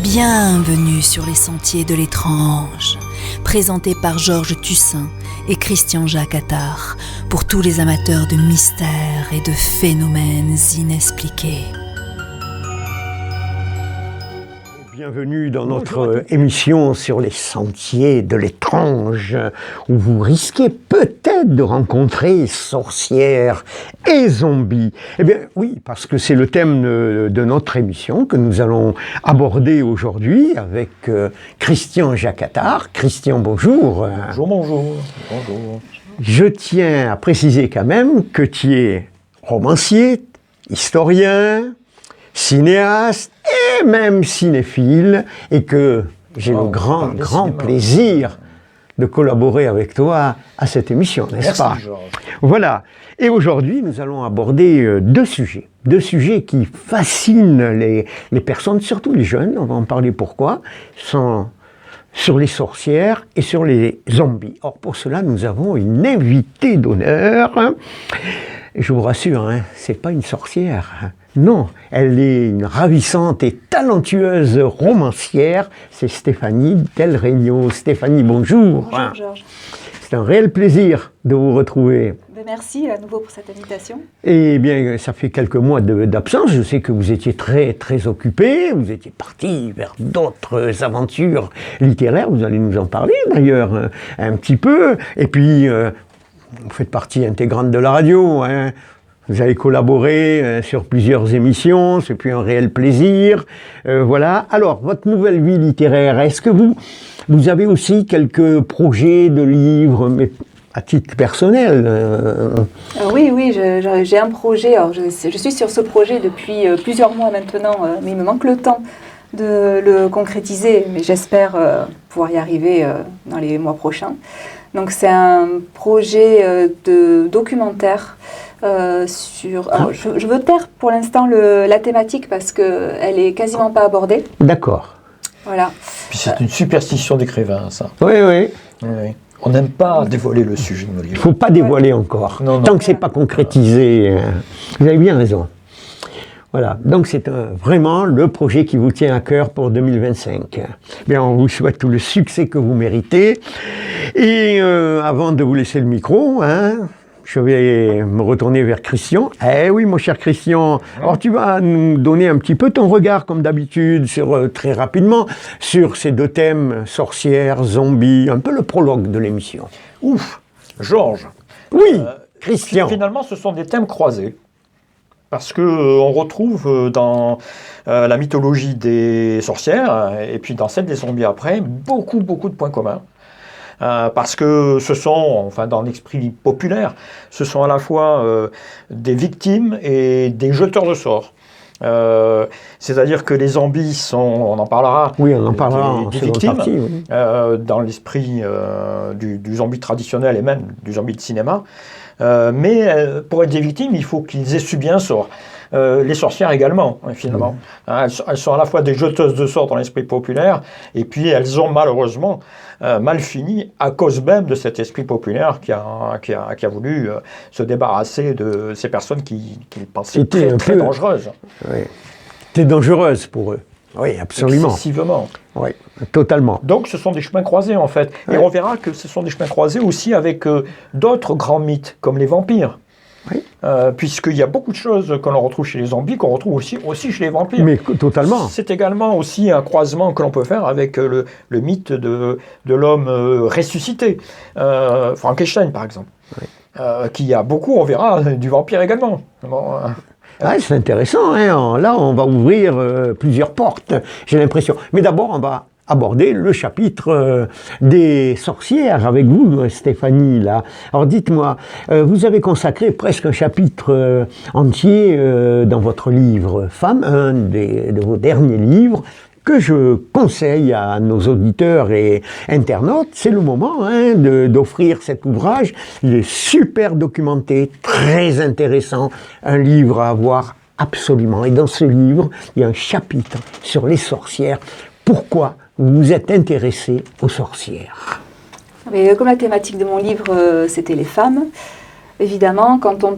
Bienvenue sur les sentiers de l'étrange, présenté par Georges Tussin et Christian-Jacques Attard, pour tous les amateurs de mystères et de phénomènes inexpliqués. Bienvenue dans notre émission sur les sentiers de l'étrange, où vous risquez peut-être de rencontrer sorcières et zombies. Eh bien oui, parce que c'est le thème de notre émission que nous allons aborder aujourd'hui avec Christian-Jacques Attard. Christian, bonjour. Bonjour. Je tiens à préciser quand même que tu es romancier, historien, cinéaste et même cinéphile, et que j'ai le grand plaisir de collaborer avec toi à cette émission, n'est-ce pas? Georges. Voilà. Et aujourd'hui, nous allons aborder deux sujets qui fascinent les personnes, surtout les jeunes, on va en parler pourquoi, sont sur les sorcières et sur les zombies. Or, pour cela, nous avons une invitée d'honneur. Je vous rassure, c'est pas une sorcière. Non, elle est une ravissante et talentueuse romancière. C'est Stéphanie Del Regno. Stéphanie, bonjour. Bonjour Georges. C'est un réel plaisir de vous retrouver. Merci à nouveau pour cette invitation. Eh bien, ça fait quelques mois d'absence. Je sais que vous étiez très occupé. Vous étiez parti vers d'autres aventures littéraires. Vous allez nous en parler d'ailleurs un petit peu. Et puis, vous faites partie intégrante de la radio, Vous avez collaboré sur plusieurs émissions, c'est puis un réel plaisir. Voilà. Alors, votre nouvelle vie littéraire, est-ce que vous avez aussi quelques projets de livres, mais à titre personnel Oui, j'ai un projet. Alors, je suis sur ce projet depuis plusieurs mois maintenant, mais il me manque le temps de le concrétiser, mais j'espère pouvoir y arriver dans les mois prochains. Donc, c'est un projet de documentaire. Alors, je veux taire pour l'instant la thématique parce qu'elle est quasiment pas abordée. D'accord. Voilà. Puis c'est une superstition d'écrivain, ça. Oui. On n'aime pas dévoiler le sujet de nos Il ne livres. faut pas dévoiler encore. Non. Tant que ce n'est pas concrétisé. Vous avez bien raison. Voilà, donc c'est vraiment le projet qui vous tient à cœur pour 2025. Bien, on vous souhaite tout le succès que vous méritez. Et avant de vous laisser le micro, je vais me retourner vers Christian. Eh oui, mon cher Christian, alors tu vas nous donner un petit peu ton regard, comme d'habitude, très rapidement, sur ces deux thèmes, sorcières, zombies, un peu le prologue de l'émission. Ouf, Georges. Oui, Christian. Finalement, ce sont des thèmes croisés. Parce qu'on retrouve dans la mythologie des sorcières, et puis dans celle des zombies après, beaucoup de points communs. Parce que ce sont, enfin dans l'esprit populaire, ce sont à la fois des victimes et des jeteurs de sorts. C'est-à-dire que les zombies sont, on en parlera, des victimes, dans l'esprit du zombie traditionnel et même du zombie de cinéma. Mais pour être des victimes, il faut qu'ils aient subi un sort. Les sorcières également, finalement. Elles sont à la fois des jeteuses de sorts dans l'esprit populaire, et puis elles ont malheureusement mal fini à cause même de cet esprit populaire qui a voulu se débarrasser de ces personnes qu'ils pensaient très dangereuses. Oui. C'était dangereuse pour eux. Oui, absolument. Excessivement. Oui, totalement. Donc ce sont des chemins croisés en fait. Et on verra que ce sont des chemins croisés aussi avec d'autres grands mythes, comme les vampires. Oui. Puisqu'il y a beaucoup de choses que l'on retrouve chez les zombies, qu'on retrouve aussi chez les vampires. Mais totalement. C'est également aussi un croisement que l'on peut faire avec le mythe de l'homme ressuscité. Frankenstein, par exemple. Oui. Qui a beaucoup, on verra, du vampire également. C'est intéressant, Là, on va ouvrir plusieurs portes, j'ai l'impression. Mais d'abord, on va aborder le chapitre des sorcières avec vous, Stéphanie, là. Alors dites-moi, vous avez consacré presque un chapitre entier dans votre livre Femmes, un de vos derniers livres, que je conseille à nos auditeurs et internautes. C'est le moment d'offrir cet ouvrage. Il est super documenté, très intéressant, un livre à avoir absolument. Et dans ce livre, il y a un chapitre sur les sorcières. Pourquoi vous vous êtes intéressé aux sorcières? Mais comme la thématique de mon livre, c'était les femmes, évidemment, quand on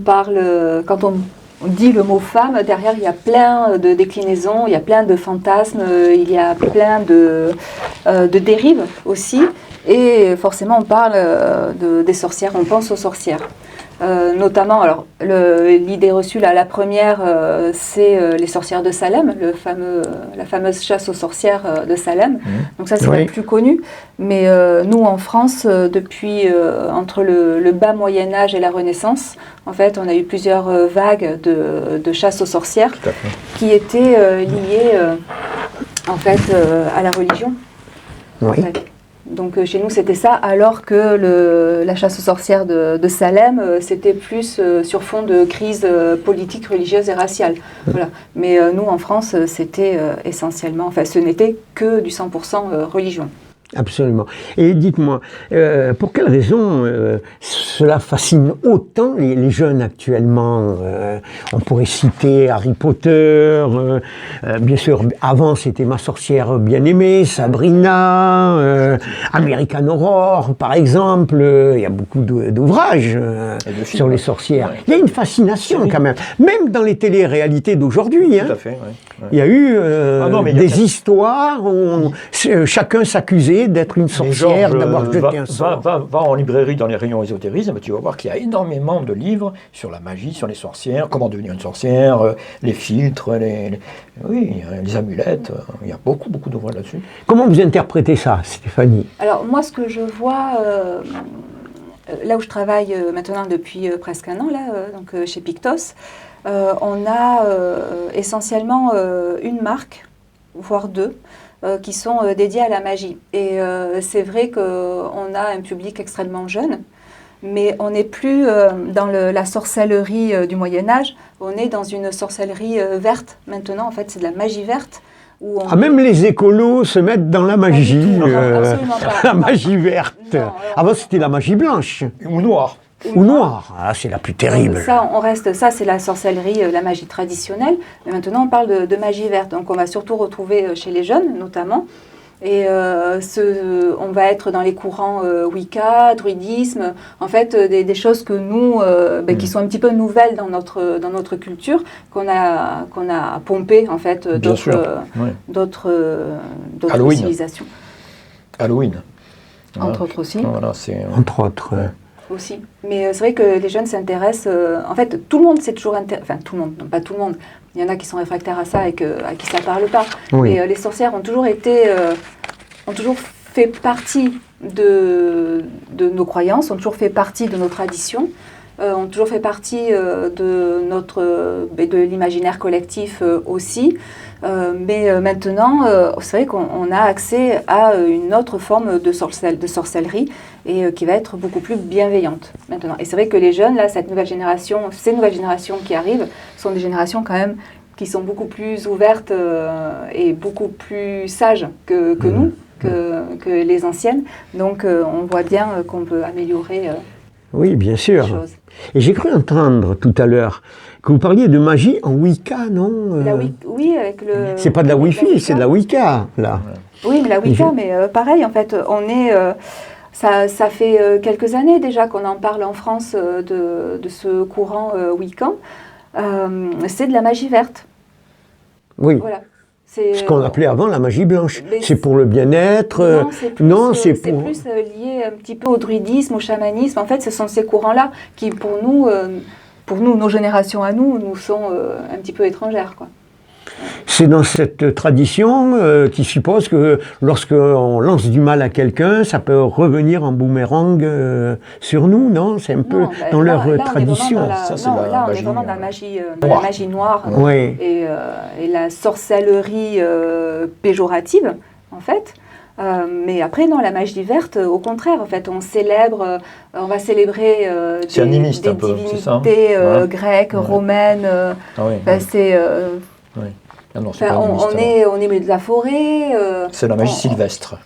on dit le mot femme, derrière il y a plein de déclinaisons, il y a plein de fantasmes, il y a plein de dérives aussi. Et forcément, on parle des sorcières, on pense aux sorcières. Notamment, alors, l'idée reçue, là, la première, c'est les sorcières de Salem, la fameuse chasse aux sorcières de Salem. Donc ça, c'est le plus connu. Mais nous, en France, depuis entre le bas Moyen-Âge et la Renaissance, en fait, on a eu plusieurs vagues de chasse aux sorcières qui étaient liées, en fait, à la religion. Oui. En fait. Donc chez nous c'était ça, alors que la chasse aux sorcières de Salem, c'était plus sur fond de crise politique, religieuse et raciale. Voilà. Mais nous en France, c'était essentiellement, enfin ce n'était que du 100% religion. Absolument. Et dites-moi, pour quelle raison cela fascine autant les jeunes actuellement? On pourrait citer Harry Potter, bien sûr, avant c'était Ma sorcière bien-aimée, Sabrina, American Horror, par exemple. Il y a beaucoup d'ouvrages sur les sorcières. Il y a une fascination quand même, même dans les téléréalités d'aujourd'hui. Tout à fait, Il y a eu des histoires où chacun s'accusait d'être une sorcière, d'avoir jeté un sort. Va en librairie dans les rayons ésotérisme, tu vas voir qu'il y a énormément de livres sur la magie, sur les sorcières, comment devenir une sorcière, les filtres, les amulettes. Il y a beaucoup d'ouvrages là-dessus. Comment vous interprétez ça, Stéphanie? Alors moi, ce que je vois, là où je travaille maintenant depuis presque un an, donc chez Pictos, on a essentiellement une marque, voire deux, qui sont dédiés à la magie. Et c'est vrai qu'on a un public extrêmement jeune, mais on n'est plus dans la sorcellerie du Moyen-Âge, on est dans une sorcellerie verte. Maintenant, en fait, c'est de la magie verte. Même les écolos se mettent dans la magie, absolument pas. La magie verte. Non, avant, c'était la magie blanche. Ou noire. Ou noire. Ah, c'est la plus terrible. Ça, c'est la sorcellerie, la magie traditionnelle. Mais maintenant, on parle de magie verte. Donc, on va surtout retrouver chez les jeunes, notamment. Et on va être dans les courants Wicca, druidisme, en fait des choses que nous, qui sont un petit peu nouvelles dans notre culture, qu'on a pompé en fait d'autres civilisations. Halloween. Entre autres aussi. Voilà, entre autres. Aussi. Mais c'est vrai que les jeunes s'intéressent. En fait, tout le monde s'est toujours intéressé. Enfin, tout le monde, non, pas tout le monde. Il y en a qui sont réfractaires à ça et à qui ça ne parle pas. Oui. Mais les sorcières ont toujours fait partie de nos croyances, ont toujours fait partie de nos traditions, ont toujours fait partie de l'imaginaire collectif aussi. Mais maintenant, c'est vrai qu'on a accès à une autre forme de sorcellerie et qui va être beaucoup plus bienveillante maintenant. Et c'est vrai que les jeunes, là, ces nouvelles générations qui arrivent, sont des générations quand même qui sont beaucoup plus ouvertes et beaucoup plus sages que nous, que les anciennes. Donc on voit bien qu'on peut améliorer oui, bien sûr. les choses. Et j'ai cru entendre tout à l'heure que vous parliez de magie en Wicca, non Oui, avec le... C'est pas de la Wi-Fi, c'est de la Wicca, là. Oui, mais la Wicca, mais pareil, en fait, on est... ça fait quelques années déjà qu'on en parle en France de ce courant Wiccan. C'est de la magie verte. Oui. Voilà. Ce qu'on appelait avant la magie blanche. C'est pour le bien-être. Non, c'est plus lié un petit peu au druidisme, au chamanisme. En fait, ce sont ces courants-là qui, pour nous, nos générations à nous sont un petit peu étrangères, quoi. C'est dans cette tradition qui suppose que lorsqu'on lance du mal à quelqu'un, ça peut revenir en boomerang sur nous, non? C'est un peu dans leur tradition. On est vraiment dans la magie noire Oui. Et la sorcellerie péjorative, en fait. Mais après, non, la magie verte, au contraire, en fait, on va célébrer des divinités grecques, romaines. Oui. Ah non, on est au milieu de la forêt. C'est la magie sylvestre.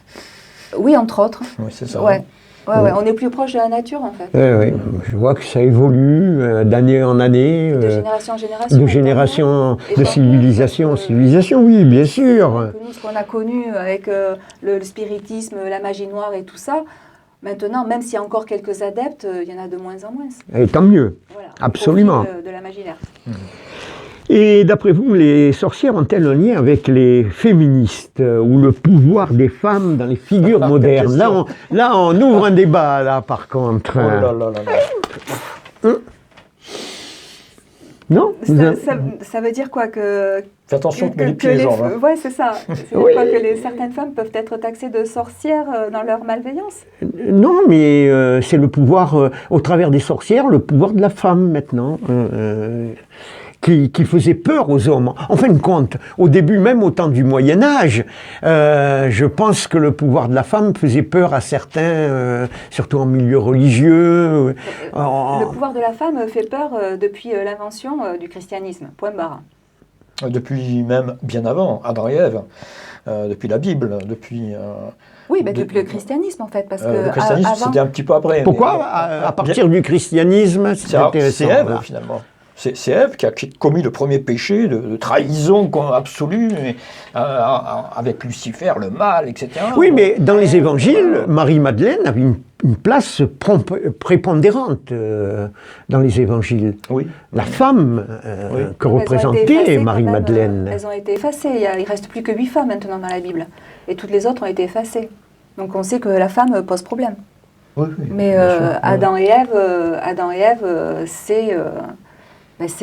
Oui, entre autres. Oui, c'est ça. Ouais, on est plus proche de la nature, en fait. Oui. Je vois que ça évolue d'année en année. De génération en génération. De génération, de civilisation en civilisation, oui, bien sûr. Nous, ce qu'on a connu avec le spiritisme, la magie noire et tout ça, Maintenant, même s'il y a encore quelques adeptes, il y en a de moins en moins. Et tant mieux. Voilà, Absolument. au profit de la magie verte. Et d'après vous, les sorcières ont-elles un lien avec les féministes ou le pouvoir des femmes dans les figures modernes? Là, on ouvre un débat, là, par contre. Oh là là là là. Non? Ça veut dire quoi que... Fais attention que les pieds, genre. Hein. Ouais, c'est ça. C'est Oui. quoi que certaines femmes peuvent être taxées de sorcières dans leur malveillance? Non, mais c'est le pouvoir, au travers des sorcières, le pouvoir de la femme maintenant, qui faisait peur aux hommes. En fin de compte, au début, même au temps du Moyen-Âge, je pense que le pouvoir de la femme faisait peur à certains, surtout en milieu religieux. Le pouvoir de la femme fait peur depuis l'invention du christianisme, point barre. Depuis même bien avant, Adam et Ève, depuis la Bible, depuis... Oui, depuis le christianisme en fait, parce que le christianisme avant... c'était un petit peu après. Pourquoi à partir du christianisme, c'est intéressant. C'est Ève là. finalement. C'est Ève qui a commis le premier péché de trahison absolue avec Lucifer, le mal, etc. Oui, mais dans les évangiles, Marie-Madeleine avait une place prépondérante dans les évangiles. Oui. La femme Oui. que Elles ont été représentait effacées quand Marie-Madeleine. même, elles ont été effacées. Il ne reste plus que 8 femmes maintenant dans la Bible. Et toutes les autres ont été effacées. Donc on sait que la femme pose problème. Oui, oui, Mais bien sûr. Adam et Ève, c'est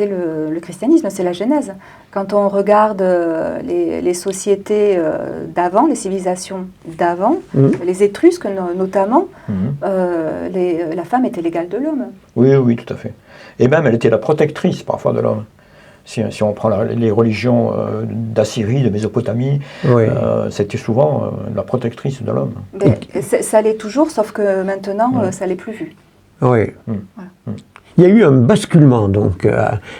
le christianisme, c'est la Genèse. Quand on regarde les sociétés d'avant, les civilisations d'avant, les Étrusques notamment, la femme était l'égale de l'homme. Oui, oui, tout à fait. Et même, elle était la protectrice parfois de l'homme. Si on prend les religions d'Assyrie, de Mésopotamie, Oui. c'était souvent la protectrice de l'homme. Ça l'est toujours, sauf que maintenant, ça l'est plus vu. Oui. Voilà. Il y a eu un basculement, donc,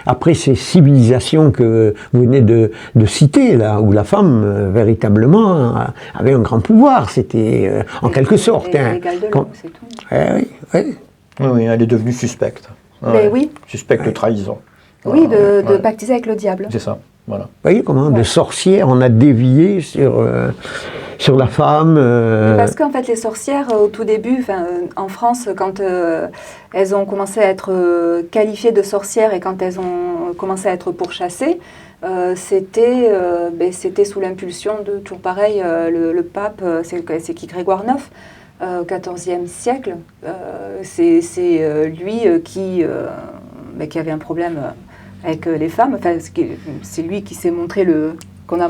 après ces civilisations que vous venez de citer, là, où la femme, véritablement, avait un grand pouvoir. C'était, en quelque sorte... hein, L'égale de l'homme, c'est tout. oui, oui. Oui, oui, elle est devenue suspecte. Mais oui. Suspecte de trahison. Oui, de Ouais. pactiser avec le diable. C'est ça, voilà. Vous voyez comment, de sorcière, on a dévié sur la femme. Parce qu'en fait, les sorcières, au tout début, en France, quand elles ont commencé à être qualifiées de sorcières et quand elles ont commencé à être pourchassées, c'était sous l'impulsion de, toujours pareil, le pape, c'est qui, Grégoire IX, au XIVe siècle. C'est lui qui avait un problème avec les femmes. Enfin, c'est lui qui s'est montré qu'on a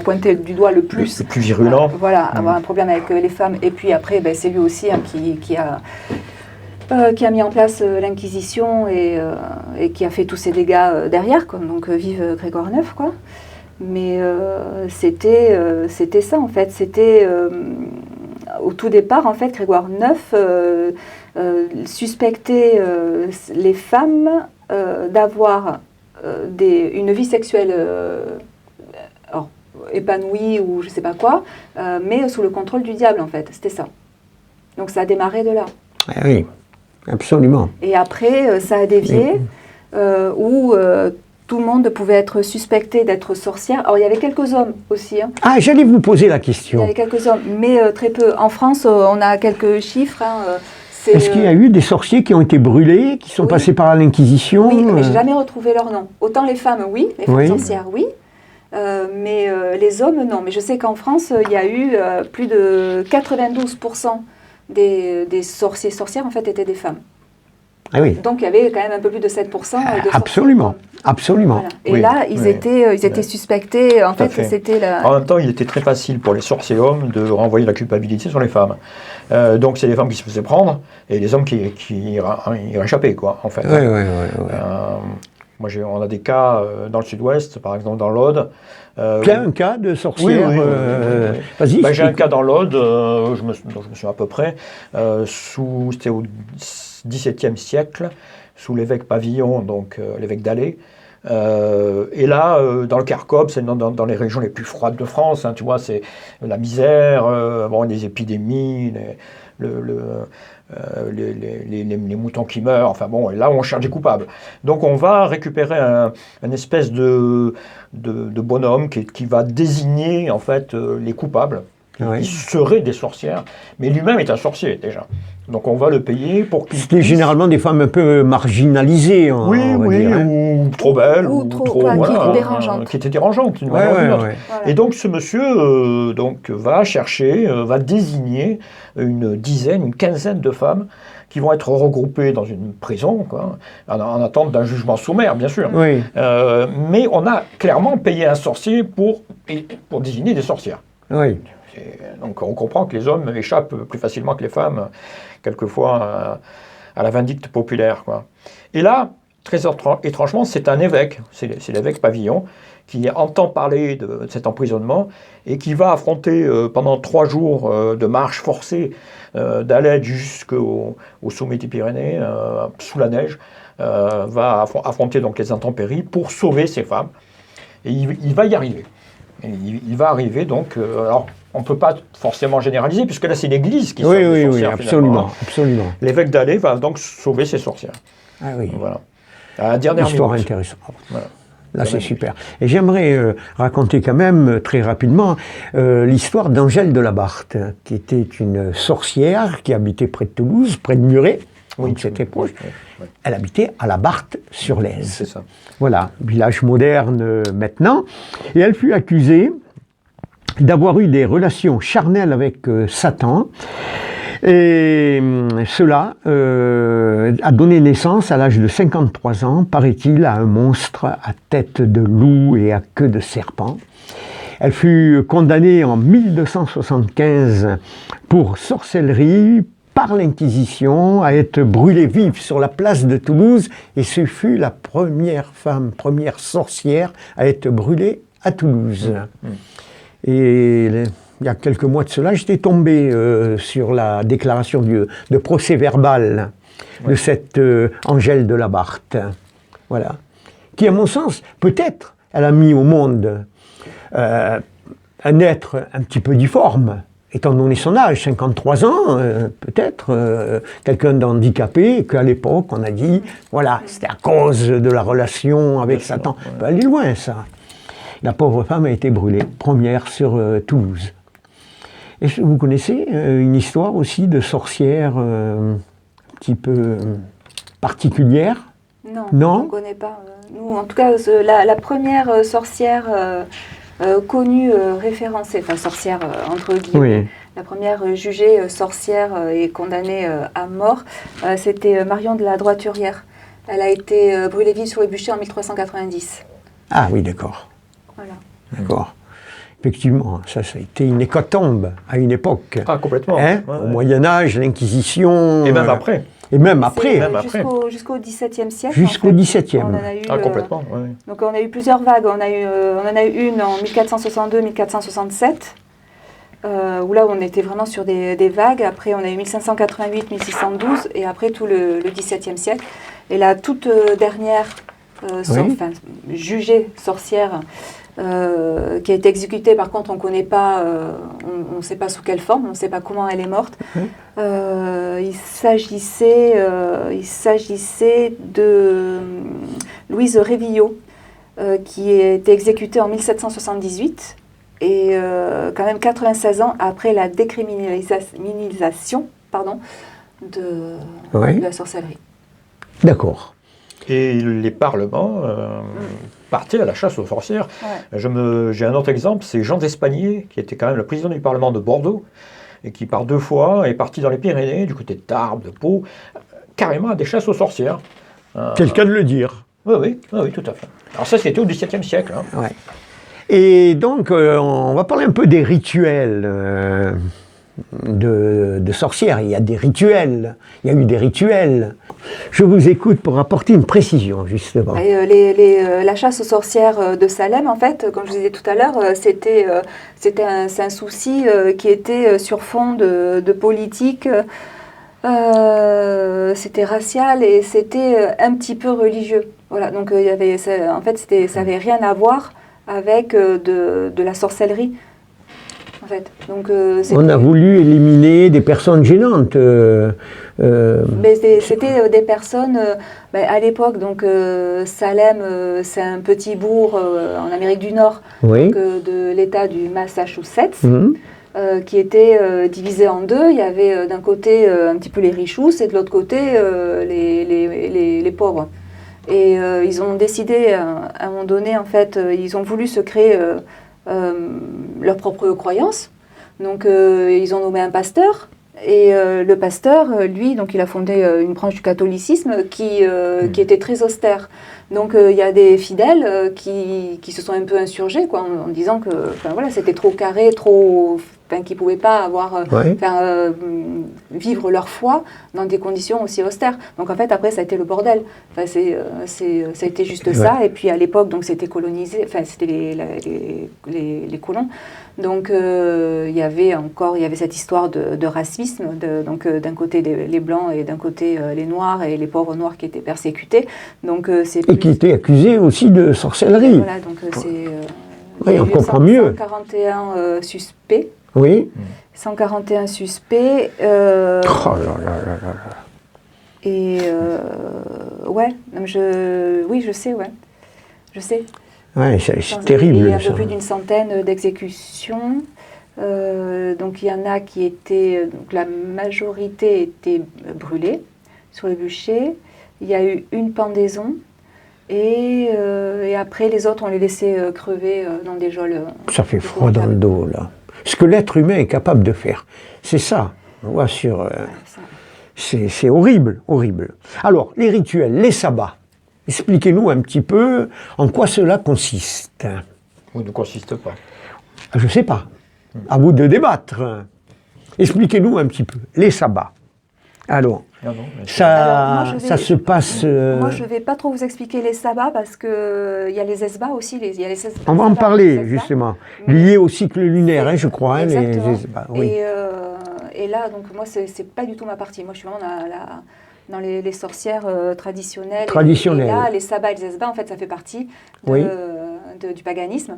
pointé du doigt le plus. Le plus virulent. Voilà, avoir un problème avec les femmes. Et puis après, c'est lui aussi qui a mis en place l'Inquisition et qui a fait tous ces dégâts derrière. Quoi. Donc vive Grégoire IX, quoi. Mais c'était ça, en fait. C'était... au tout départ, en fait, Grégoire IX suspectait les femmes d'avoir une vie sexuelle épanouie ou je sais pas quoi, mais sous le contrôle du diable, en fait. C'était ça. Donc ça a démarré de là. Oui, absolument. Et après, ça a dévié, où tout le monde pouvait être suspecté d'être sorcière. Alors il y avait quelques hommes aussi. Hein. Ah, j'allais vous poser la Il y question. avait quelques hommes, mais très peu. En France, on a quelques chiffres. Est-ce qu'il y a eu des sorciers qui ont été brûlés, qui sont passés par l'Inquisition? Oui, mais j'ai jamais retrouvé leur nom. Autant les femmes, oui, les femmes sorcières, oui. Mais les hommes, non. Mais je sais qu'en France, il y a eu plus de 92% des sorcières, en fait, étaient des femmes. Ah oui. Donc il y avait quand même un peu plus de 7% de sorcières. Absolument, absolument. Voilà. Et Oui, là, ils étaient suspectés. En fait, c'était la... En même temps, il était très facile pour les sorciers hommes de renvoyer la culpabilité sur les femmes. Donc, c'est les femmes qui se faisaient prendre et les hommes qui y réchappaient, quoi, en fait. Oui. On a des cas dans le sud-ouest, par exemple dans l'Aude. Il y a un cas de sorcière. Oui. Vas-y. J'ai un cas dans l'Aude, je me souviens à peu près, c'était au XVIIe siècle, sous l'évêque Pavillon, donc l'évêque d'Alais. Et là, dans le Carcob, c'est dans les régions les plus froides de France, hein, tu vois, c'est la misère, les épidémies, les moutons qui meurent, enfin bon, et là on cherche des coupables. Donc on va récupérer un espèce de bonhomme qui va désigner en fait les coupables, Oui. qui seraient des sorcières, mais lui-même est un sorcier déjà. Donc on va le payer pour qu'il C'était puisse- généralement des femmes un peu marginalisées, on va dire, hein. ou trop belles, Ou trop, voilà, qui étaient dérangeantes. qui étaient dérangeantes d'une Ouais, manière ou d'une ouais, autre. ouais. Voilà. Et donc ce monsieur va chercher, va désigner une dizaine, une quinzaine de femmes qui vont être regroupées dans une prison, quoi, en attente d'un jugement sommaire, bien sûr. Oui. Mais on a clairement payé un sorcier pour désigner des sorcières. Oui. Donc on comprend que les hommes échappent plus facilement que les femmes, quelquefois, à la vindicte populaire, quoi. Et là, très étrangement, c'est un évêque, c'est l'évêque Pavillon, qui entend parler de cet emprisonnement et qui va affronter pendant 3 jours de marche forcée d'Alès jusqu'au sommet des Pyrénées, sous la neige, va affronter donc les intempéries pour sauver ces femmes. Et il va y arriver. Et il va arriver donc... alors, on ne peut pas forcément généraliser, puisque là, c'est l'Église qui sauve les Oui, sorcières, absolument, finalement. absolument. L'évêque d'Alès va donc sauver ses sorcières. Ah oui. Voilà. À la dernière Histoire minute. intéressante. Voilà. Là, c'est super. Et j'aimerais raconter quand même, très rapidement, l'histoire d'Angèle de la Barthe, qui était une sorcière qui habitait près de Toulouse, près de Muret, donc c'était proche. Oui. Elle habitait à la Barthe-sur-Lèze. C'est ça. Voilà, village moderne maintenant. Et elle fut accusée d'avoir eu des relations charnelles avec Satan. Et cela a donné naissance à l'âge de 53 ans, paraît-il, à un monstre à tête de loup et à queue de serpent. Elle fut condamnée en 1275 pour sorcellerie par l'Inquisition à être brûlée vive sur la place de Toulouse, et ce fut la première femme, première sorcière à être brûlée à Toulouse. Et il y a quelques mois de cela, j'étais tombé sur la déclaration de procès-verbal de cette Angèle de la Barthe, voilà, qui, à mon sens, peut-être, elle a mis au monde un être un petit peu difforme, étant donné son âge, 53 ans, peut-être, quelqu'un d'handicapé, qu'à l'époque, on a dit, voilà, c'était à cause de la relation avec Satan. Ça peut aller loin, ça. La pauvre femme a été brûlée, première sur Toulouse. Et vous connaissez une histoire aussi de sorcière un petit peu particulière? Non, Non, on ne connaît pas. Nous, en tout cas, la première sorcière connue, référencée, enfin sorcière entre guillemets, oui. la première jugée sorcière et condamnée à mort, c'était Marion de la Droiturière. Elle a été brûlée vive sur les bûchers en 1390. Ah oui, d'accord. Voilà. D'accord. Effectivement, ça a été une hécatombe à une époque. Ah, complètement. Hein, Ouais, au ouais. Moyen-Âge, l'Inquisition. Et même après. Et même après. Même après. Jusqu'au XVIIe siècle. Jusqu'au en fait. XVIIe. On en a eu, Ah, complètement. Ouais. donc on a eu plusieurs vagues. On en a eu une en 1462-1467, où là on était vraiment sur des vagues. Après on a eu 1588-1612 et après tout le XVIIe siècle. Et la toute dernière jugée sorcière qui a été exécutée, par contre on ne connaît pas, on ne sait pas sous quelle forme, on ne sait pas comment elle est morte. Il s'agissait de Louise Révillot, qui a été exécutée en 1778 et quand même 96 ans après la décriminalisation de la sorcellerie. D'accord. Et les parlements partaient à la chasse aux sorcières. Ouais. J'ai un autre exemple, c'est Jean d'Espagnier, qui était quand même le président du Parlement de Bordeaux, et qui par 2 fois est parti dans les Pyrénées, du côté de Tarbes, de Pau, carrément à des chasses aux sorcières. Quelqu'un de le dire. Oui, tout à fait. Alors ça, c'était au XVIIe siècle. Hein. Ouais. Et donc, on va parler un peu des rituels de sorcières. Il y a des rituels. Il y a eu des rituels. Je vous écoute pour apporter une précision, justement. Et la chasse aux sorcières de Salem, en fait, comme je vous disais tout à l'heure, c'est un souci qui était sur fond de politique. C'était racial et c'était un petit peu religieux. Voilà, donc il y avait, ça n'avait rien à voir avec de la sorcellerie. En fait. Donc, on a voulu éliminer des personnes gênantes. Mais c'était des personnes, à l'époque, donc Salem, c'est un petit bourg en Amérique du Nord, Oui. donc, de l'État du Massachusetts. qui était divisé en deux. Il y avait d'un côté un petit peu les richousses et de l'autre côté les pauvres. Et ils ont décidé, à un moment donné, en fait, ils ont voulu se créer leur propre croyance. Donc, ils ont nommé un pasteur. Et le pasteur, lui, donc, il a fondé une branche du catholicisme qui était très austère. Donc, il y a des fidèles qui se sont un peu insurgés, quoi, en disant que voilà, c'était trop carré, qu'ils ne pouvaient pas vivre leur foi dans des conditions aussi austères. Donc, en fait, après, ça a été le bordel. Ça a été juste ça. Et puis, à l'époque, donc, c'était colonisé, c'était les colons. Donc, il y avait cette histoire de racisme, donc d'un côté les blancs et d'un côté les noirs et les pauvres noirs qui étaient persécutés. Donc, et qui étaient accusés aussi de sorcellerie. Voilà, donc oui, on comprend mieux. 141 suspects. Oui. 141 suspects. Oh là là là là. Et ouais, je sais, ouais. Je sais. Ouais, c'est terrible. Il y a un peu plus d'une centaine d'exécutions. Donc il y en a qui étaient, donc la majorité était brûlée sur le bûcher. Il y a eu une pendaison et après les autres on les laissait crever dans des geôles. Ça fait froid dans le dos là. Ce que l'être humain est capable de faire, c'est ça. On voit sur. C'est horrible, horrible. Alors les rituels, les sabbats. Expliquez-nous un petit peu en quoi cela consiste. Ou ne consiste pas. Je ne sais pas. À vous de débattre. Expliquez-nous un petit peu. Les sabbats. Alors, ça se passe... Moi, je ne vais pas trop vous expliquer les sabbats parce qu'il y a les esbats aussi. On va en parler, justement. Lié au cycle lunaire, je crois, les esbats. Oui. Et là, donc, moi, ce n'est pas du tout ma partie. Moi, je suis vraiment dans les sorcières traditionnelles. Et là, les sabbats et les esbats, en fait, ça fait partie du paganisme.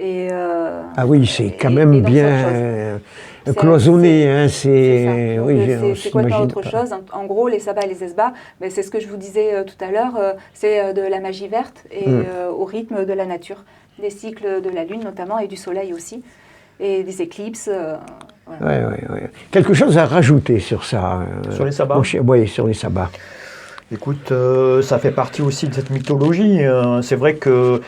Ah oui, c'est quand même bien cloisonné. C'est complètement autre chose. En gros, les sabbats et les esbats, c'est ce que je vous disais tout à l'heure, c'est de la magie verte et au rythme de la nature, des cycles de la lune notamment et du soleil aussi, et des éclipses. Voilà. Ouais. Quelque chose à rajouter sur ça Sur les sabbats Oui, sur les sabbats. Écoute, ça fait partie aussi de cette mythologie. C'est vrai que,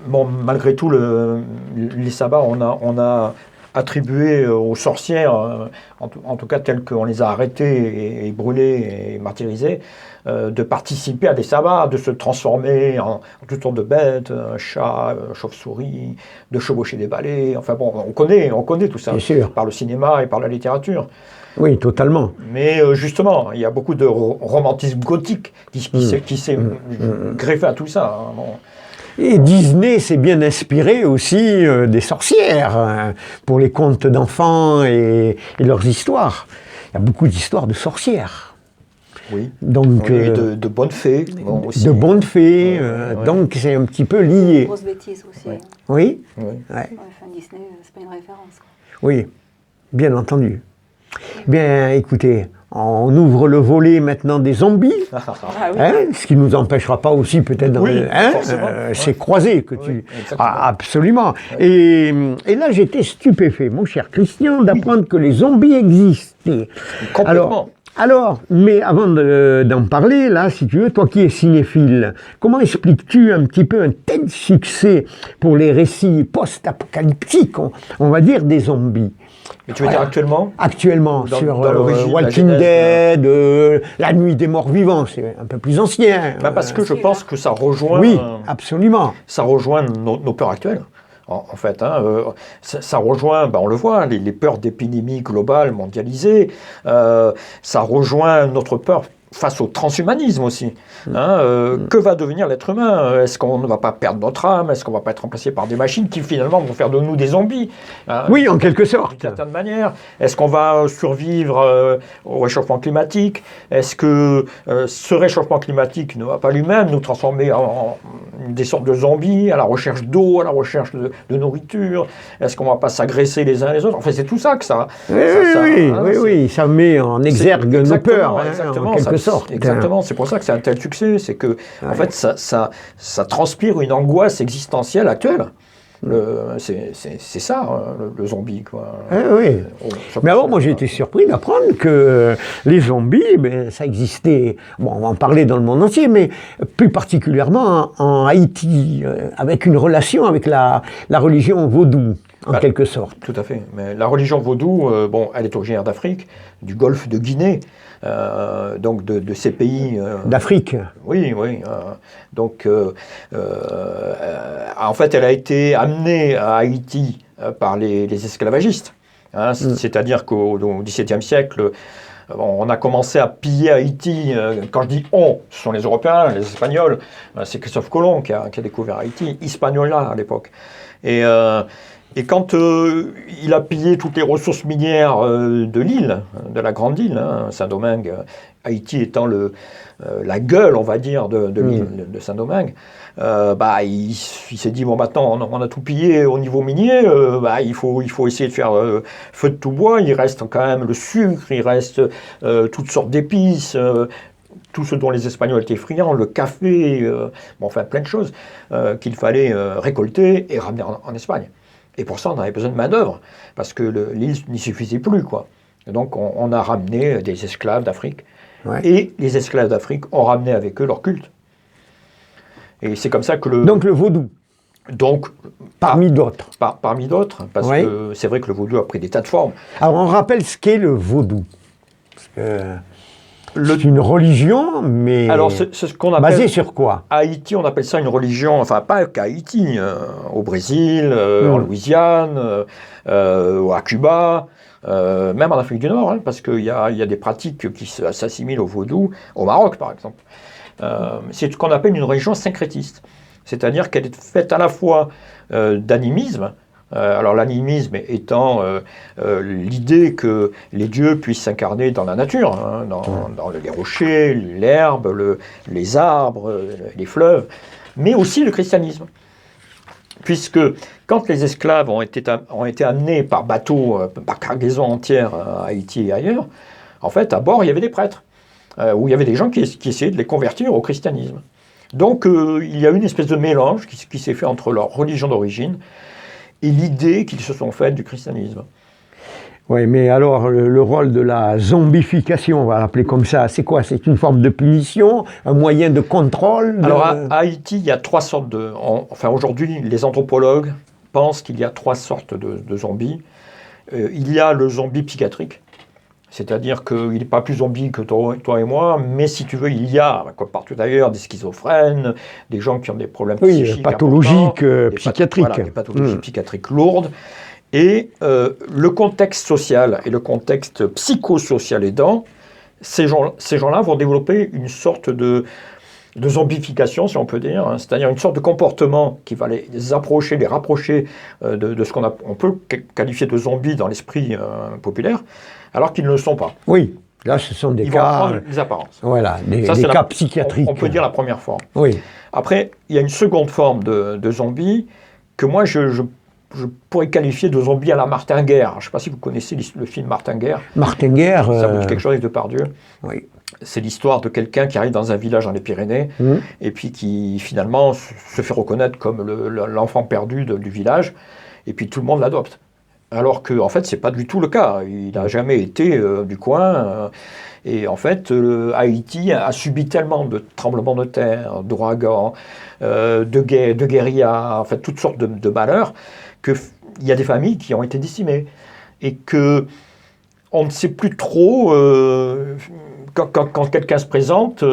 bon, malgré tout, les sabbats, on a attribué aux sorcières, en tout cas telles qu'on les a arrêtées et brûlées et martyrisées, de participer à des sabbats, de se transformer en toutes sortes de bêtes, chats, chauves-souris, de chevaucher des balais. Enfin bon, on connaît tout ça par le cinéma et par la littérature. Oui, totalement. Mais justement, il y a beaucoup de romantisme gothique qui s'est greffé à tout ça. Hein, bon. Et Disney s'est bien inspiré aussi des sorcières pour les contes d'enfants et leurs histoires. Il y a beaucoup d'histoires de sorcières. Oui. Donc, de bonnes fées. Bon, aussi. De bonnes fées, donc c'est un petit peu lié. Une grosse bêtise aussi. Ouais. Oui. Oui. Ouais. Disney, c'est pas une référence. Quoi. Oui, bien entendu. Bien, écoutez, on ouvre le volet maintenant des zombies, ce qui ne nous empêchera pas aussi peut-être c'est croisé que tu... absolument. Et là, j'étais stupéfait, mon cher Christian, d'apprendre que les zombies existaient. Complètement. Alors, mais avant d'en parler, là, si tu veux, toi qui es cinéphile, comment expliques-tu un petit peu un tel succès pour les récits post-apocalyptiques, on va dire, des zombies? Mais tu veux dire actuellement? Actuellement, sur Walking Dead, La Nuit des Morts Vivants, c'est un peu plus ancien. Parce que je pense que ça rejoint... Oui, absolument. Ça rejoint nos peurs actuelles. En fait, ça rejoint, on le voit, les peurs d'épidémie globale, mondialisée. Ça rejoint notre peur face au transhumanisme aussi. Que va devenir l'être humain? Est-ce qu'on ne va pas perdre notre âme? Est-ce qu'on ne va pas être remplacé par des machines qui finalement vont faire de nous des zombies? Oui, en quelque sorte. D'une certaine manière. Est-ce qu'on va survivre au réchauffement climatique? Est-ce que ce réchauffement climatique ne va pas lui-même nous transformer en des sortes de zombies à la recherche d'eau, à la recherche de nourriture? Est-ce qu'on ne va pas s'agresser les uns les autres? Enfin, c'est tout ça que ça... Oui, ça met en exergue nos peurs, en quelque sorte. Exactement, c'est pour ça que c'est un tel succès, c'est que en fait ça transpire une angoisse existentielle actuelle. C'est ça, hein, le zombie, quoi. Oui. Mais alors, moi, j'ai été surpris d'apprendre que les zombies, ben, ça existait, bon, on va en parler dans le monde entier, mais plus particulièrement en Haïti, avec une relation avec la religion vaudou, en quelque sorte. Tout à fait. Mais la religion vaudou, bon, elle est originaire d'Afrique, du golfe de Guinée, donc de ces pays... D'Afrique. Oui, oui. Donc, en fait, elle a été amenée à Haïti par les esclavagistes. Hein, c'est-à-dire qu'au XVIIe siècle, on a commencé à piller Haïti. Quand je dis on, ce sont les Européens, les Espagnols. C'est Christophe Colomb qui a découvert Haïti, Hispaniola à l'époque. Et quand il a pillé toutes les ressources minières de l'île, de la grande île, hein, Saint-Domingue, Haïti étant la gueule, on va dire, de l'île de Saint-Domingue, il s'est dit, bon, maintenant, on a tout pillé au niveau minier, il faut essayer de faire feu de tout bois, il reste quand même le sucre, il reste toutes sortes d'épices, tout ce dont les Espagnols étaient friands, le café, enfin plein de choses qu'il fallait récolter et ramener en Espagne. Et pour ça, on avait besoin de main-d'œuvre, parce que l'île n'y suffisait plus, quoi. Et donc, on a ramené des esclaves d'Afrique. Ouais. Et les esclaves d'Afrique ont ramené avec eux leur culte. Et c'est comme ça que Donc, le vaudou. Donc, parmi d'autres. Parmi d'autres, parce que c'est vrai que le vaudou a pris des tas de formes. Alors, on rappelle ce qu'est le vaudou. Parce que... C'est une religion, mais alors, c'est ce qu'on appelle, basée sur quoi? À Haïti, on appelle ça une religion, enfin pas qu'à Haïti, au Brésil, en Louisiane, à Cuba, même en Afrique du Nord, hein, parce qu'il y a des pratiques qui s'assimilent au vaudou, au Maroc par exemple. C'est ce qu'on appelle une religion syncrétiste, c'est-à-dire qu'elle est faite à la fois d'animisme. Alors l'animisme étant l'idée que les dieux puissent s'incarner dans la nature, hein, dans les rochers, l'herbe, les arbres, les fleuves, mais aussi le christianisme. Puisque quand les esclaves ont été amenés par bateau, par cargaison entière à Haïti et ailleurs, en fait à bord il y avait des prêtres, où il y avait des gens qui essayaient de les convertir au christianisme. Donc il y a une espèce de mélange qui s'est fait entre leur religion d'origine et l'idée qu'ils se sont faite du christianisme. Oui, mais alors le rôle de la zombification, on va l'appeler comme ça, c'est quoi? C'est une forme de punition, un moyen de contrôle Alors à Haïti, il y a trois sortes de... Enfin aujourd'hui, les anthropologues pensent qu'il y a trois sortes de zombies. Il y a le zombie psychiatrique, c'est-à-dire qu'il n'est pas plus zombie que toi et moi, mais si tu veux, il y a, comme partout ailleurs, des schizophrènes, des gens qui ont des problèmes psychiques pathologiques, psychiatriques. Voilà, des pathologies psychiatriques lourdes. Et le contexte social et le contexte psychosocial aidant, ces gens-là vont développer une sorte de zombification, si on peut dire, hein, c'est-à-dire une sorte de comportement qui va les rapprocher de ce qu'on peut qualifier de zombies dans l'esprit populaire, alors qu'ils ne le sont pas. Oui, là ce sont des Ils cas... vont prendre des apparences. Voilà, des cas psychiatriques. On peut dire la première forme. Oui. Après, il y a une seconde forme de zombie que moi je pourrais qualifier de zombie à la Martin Guerre. Je ne sais pas si vous connaissez le film Martin Guerre. Martin Guerre... Ça vous dit quelque chose avec Depardieu? Oui. C'est l'histoire de quelqu'un qui arrive dans un village dans les Pyrénées et puis qui finalement se fait reconnaître comme l'enfant perdu du village et puis tout le monde l'adopte. Alors qu'en fait, ce n'est pas du tout le cas. Il n'a jamais été du coin. Et en fait, Haïti a subi tellement de tremblements de terre, d'ouragans, de guérillas, en fait, toutes sortes de malheurs, qu'il y a des familles qui ont été décimées. Et qu'on ne sait plus trop, quand quelqu'un se présente,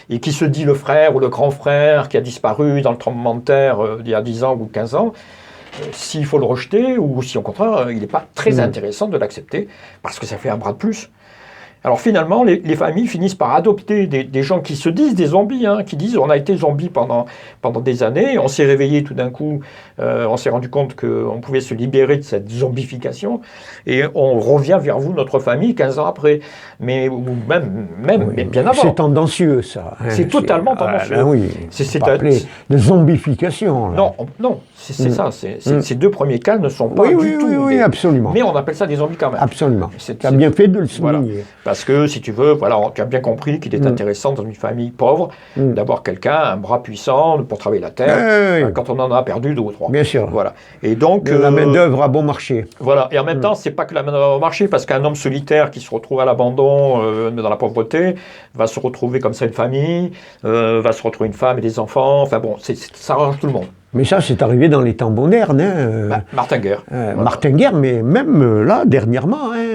et qui se dit le frère ou le grand frère qui a disparu dans le tremblement de terre il y a 10 ans ou 15 ans, s'il faut le rejeter ou si au contraire il n'est pas très intéressant de l'accepter parce que ça fait un bras de plus. Alors finalement, les familles finissent par adopter des gens qui se disent des zombies, hein, qui disent on a été zombies pendant des années, on s'est réveillé tout d'un coup, on s'est rendu compte qu'on pouvait se libérer de cette zombification et on revient vers vous, notre famille, 15 ans après. Mais même bien avant. C'est tendancieux ça. Hein, c'est totalement tendancieux. Oui, c'est appelé de zombification. Là. Non, c'est ça. Ces deux premiers cas ne sont pas du tout. Oui, absolument. Mais on appelle ça des zombies quand même. Absolument. Tu as bien fait de le souligner. Voilà. Parce que, si tu veux, voilà, tu as bien compris qu'il est intéressant dans une famille pauvre d'avoir quelqu'un, un bras puissant pour travailler la terre, quand on en a perdu 2 ou 3. Bien sûr. Voilà. Et donc, la main-d'œuvre à bon marché. Voilà. Et en même temps, c'est pas que la main-d'œuvre à bon marché, parce qu'un homme solitaire qui se retrouve à l'abandon, dans la pauvreté, va se retrouver comme ça une famille, va se retrouver une femme et des enfants. Enfin bon, ça arrange tout le monde. Mais ça, c'est arrivé dans les temps modernes. Martin Guerre. Voilà. Martin Guerre, mais même là, dernièrement, il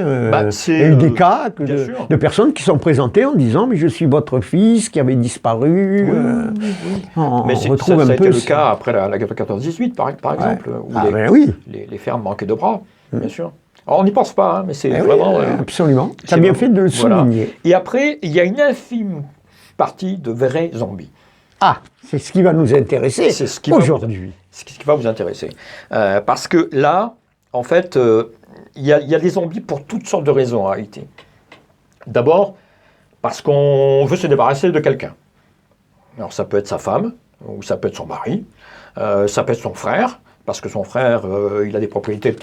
y a eu des cas de personnes qui sont présentées en disant « mais je suis votre fils qui avait disparu Mais ça a été le cas après la guerre de 14-18, par exemple, où les fermes manquaient de bras, bien sûr. Alors, on n'y pense pas, mais c'est vraiment... absolument. Tu as bien fait de le souligner. Voilà. Et après, il y a une infime partie de vrais zombies. Ah, c'est ce qui va nous intéresser aujourd'hui. C'est ce qui va vous intéresser. Parce que là, en fait, il y a des zombies pour toutes sortes de raisons en réalité. D'abord, parce qu'on veut se débarrasser de quelqu'un. Alors ça peut être sa femme, ou ça peut être son mari, ça peut être son frère, parce que son frère, il a des propriétés,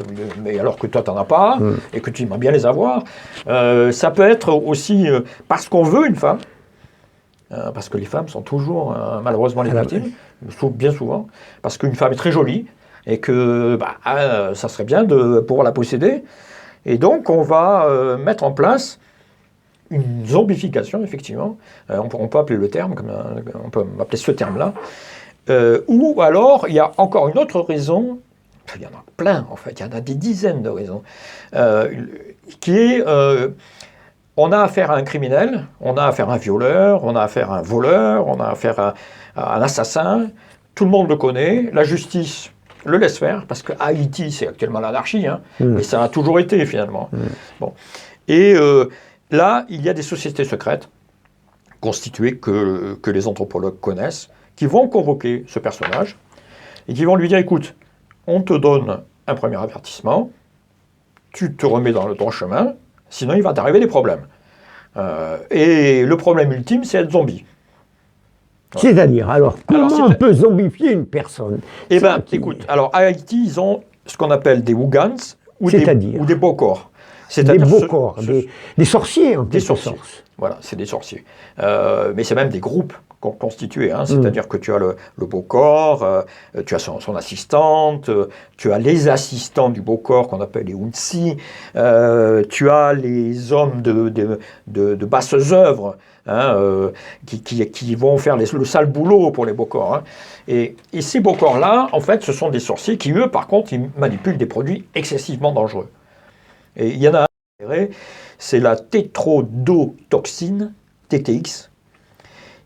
mais alors que toi, tu n'en as pas, et que tu aimerais bien les avoir. Ça peut être aussi parce qu'on veut une femme, parce que les femmes sont toujours, malheureusement, les victimes, bien souvent, parce qu'une femme est très jolie, et que ça serait bien de pouvoir la posséder. Et donc, on va mettre en place une zombification, effectivement. On peut appeler le terme, on peut appeler ce terme-là. Ou alors, il y a encore une autre raison, il y en a plein, en fait, il y en a des dizaines de raisons, qui est... on a affaire à un criminel, on a affaire à un violeur, on a affaire à un voleur, on a affaire à un assassin. Tout le monde le connaît. La justice le laisse faire, parce que Haïti, c'est actuellement l'anarchie, et ça a toujours été, finalement. Bon. Et là, il y a des sociétés secrètes constituées que les anthropologues connaissent, qui vont convoquer ce personnage et qui vont lui dire, écoute, on te donne un premier avertissement, tu te remets dans le droit chemin, sinon, il va t'arriver des problèmes. Et le problème ultime, c'est être zombie. Voilà. C'est-à-dire, alors, comment on peut zombifier une personne? Eh bien, écoute, alors, à Haïti, ils ont ce qu'on appelle des Ougans ou des Bokors. Des Bokors, des sorciers, en des sorciers. Voilà, c'est des sorciers. Mais c'est même des groupes constitués. C'est-à-dire que tu as le Bokor, tu as son assistante, tu as les assistants du Bokor qu'on appelle les Unsi, tu as les hommes de basses œuvres qui vont faire le sale boulot pour les Bokors. Et ces Bokors-là, en fait, ce sont des sorciers qui, eux, par contre, ils manipulent des produits excessivement dangereux. Et il y en a un, c'est la tétrodotoxine, TTX,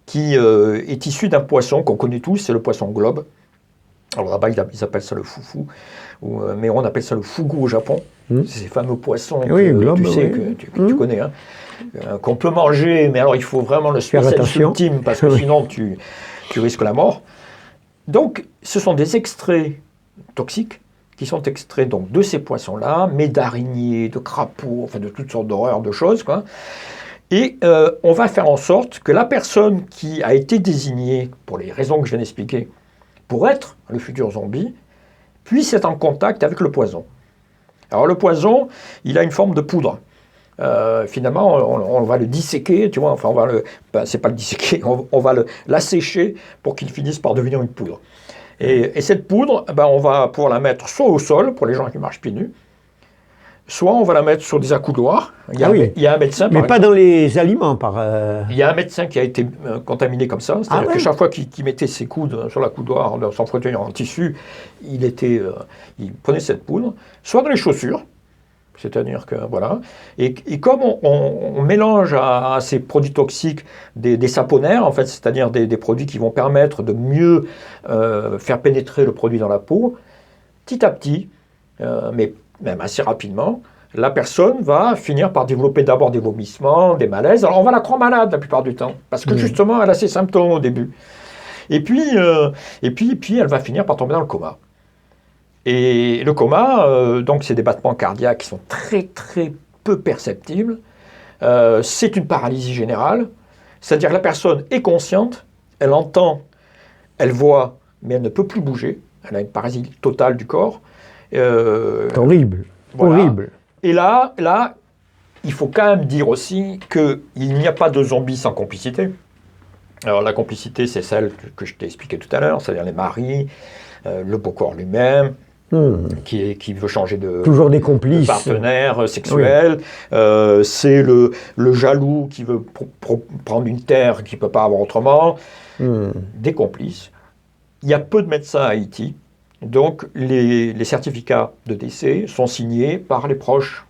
qui est issue d'un poisson qu'on connaît tous, c'est le poisson globe. Alors là-bas, ils appellent ça le foufou, mais on appelle ça le fugu au Japon. C'est ces fameux poissons que tu connais, qu'on peut manger, mais alors il faut vraiment le spécialiste ultime, parce que sinon tu risques la mort. Donc, ce sont des extraits toxiques qui sont extraits donc de ces poissons-là, mais d'araignées, de crapauds, enfin de toutes sortes d'horreurs, de choses, quoi. Et on va faire en sorte que la personne qui a été désignée, pour les raisons que je viens d'expliquer, pour être le futur zombie, puisse être en contact avec le poison. Alors le poison, il a une forme de poudre. Finalement, on va le disséquer, tu vois, enfin c'est pas le disséquer, on va l'assécher pour qu'il finisse par devenir une poudre. Et cette poudre, on va pouvoir la mettre soit au sol, pour les gens qui marchent pieds nus, soit on va la mettre sur des accoudoirs. Il y a un médecin... Mais pas dans les aliments, Il y a un médecin qui a été contaminé comme ça, c'est-à-dire que chaque fois qu'il mettait ses coudes sur l'accoudoir, son fauteuil en tissu, il prenait cette poudre, soit dans les chaussures, c'est-à-dire que, voilà, et comme on mélange à ces produits toxiques des saponaires, en fait, c'est-à-dire des produits qui vont permettre de mieux faire pénétrer le produit dans la peau, petit à petit, mais même assez rapidement, la personne va finir par développer d'abord des vomissements, des malaises. Alors on va la croire malade la plupart du temps, parce que justement, elle a ses symptômes au début. Et puis elle va finir par tomber dans le coma. Et le coma, donc c'est des battements cardiaques qui sont très très peu perceptibles. C'est une paralysie générale, c'est-à-dire que la personne est consciente, elle entend, elle voit, mais elle ne peut plus bouger. Elle a une paralysie totale du corps. Horrible, voilà. Horrible. Et là, il faut quand même dire aussi qu'il n'y a pas de zombies sans complicité. Alors la complicité, c'est celle que je t'ai expliqué tout à l'heure, c'est-à-dire les maris, le beau-corps lui-même, qui veut changer de, Toujours des complices. de partenaire sexuel. Oui. C'est le jaloux qui veut prendre une terre qu'il ne peut pas avoir autrement. Des complices. Il y a peu de médecins à Haïti, donc les certificats de décès sont signés par les proches.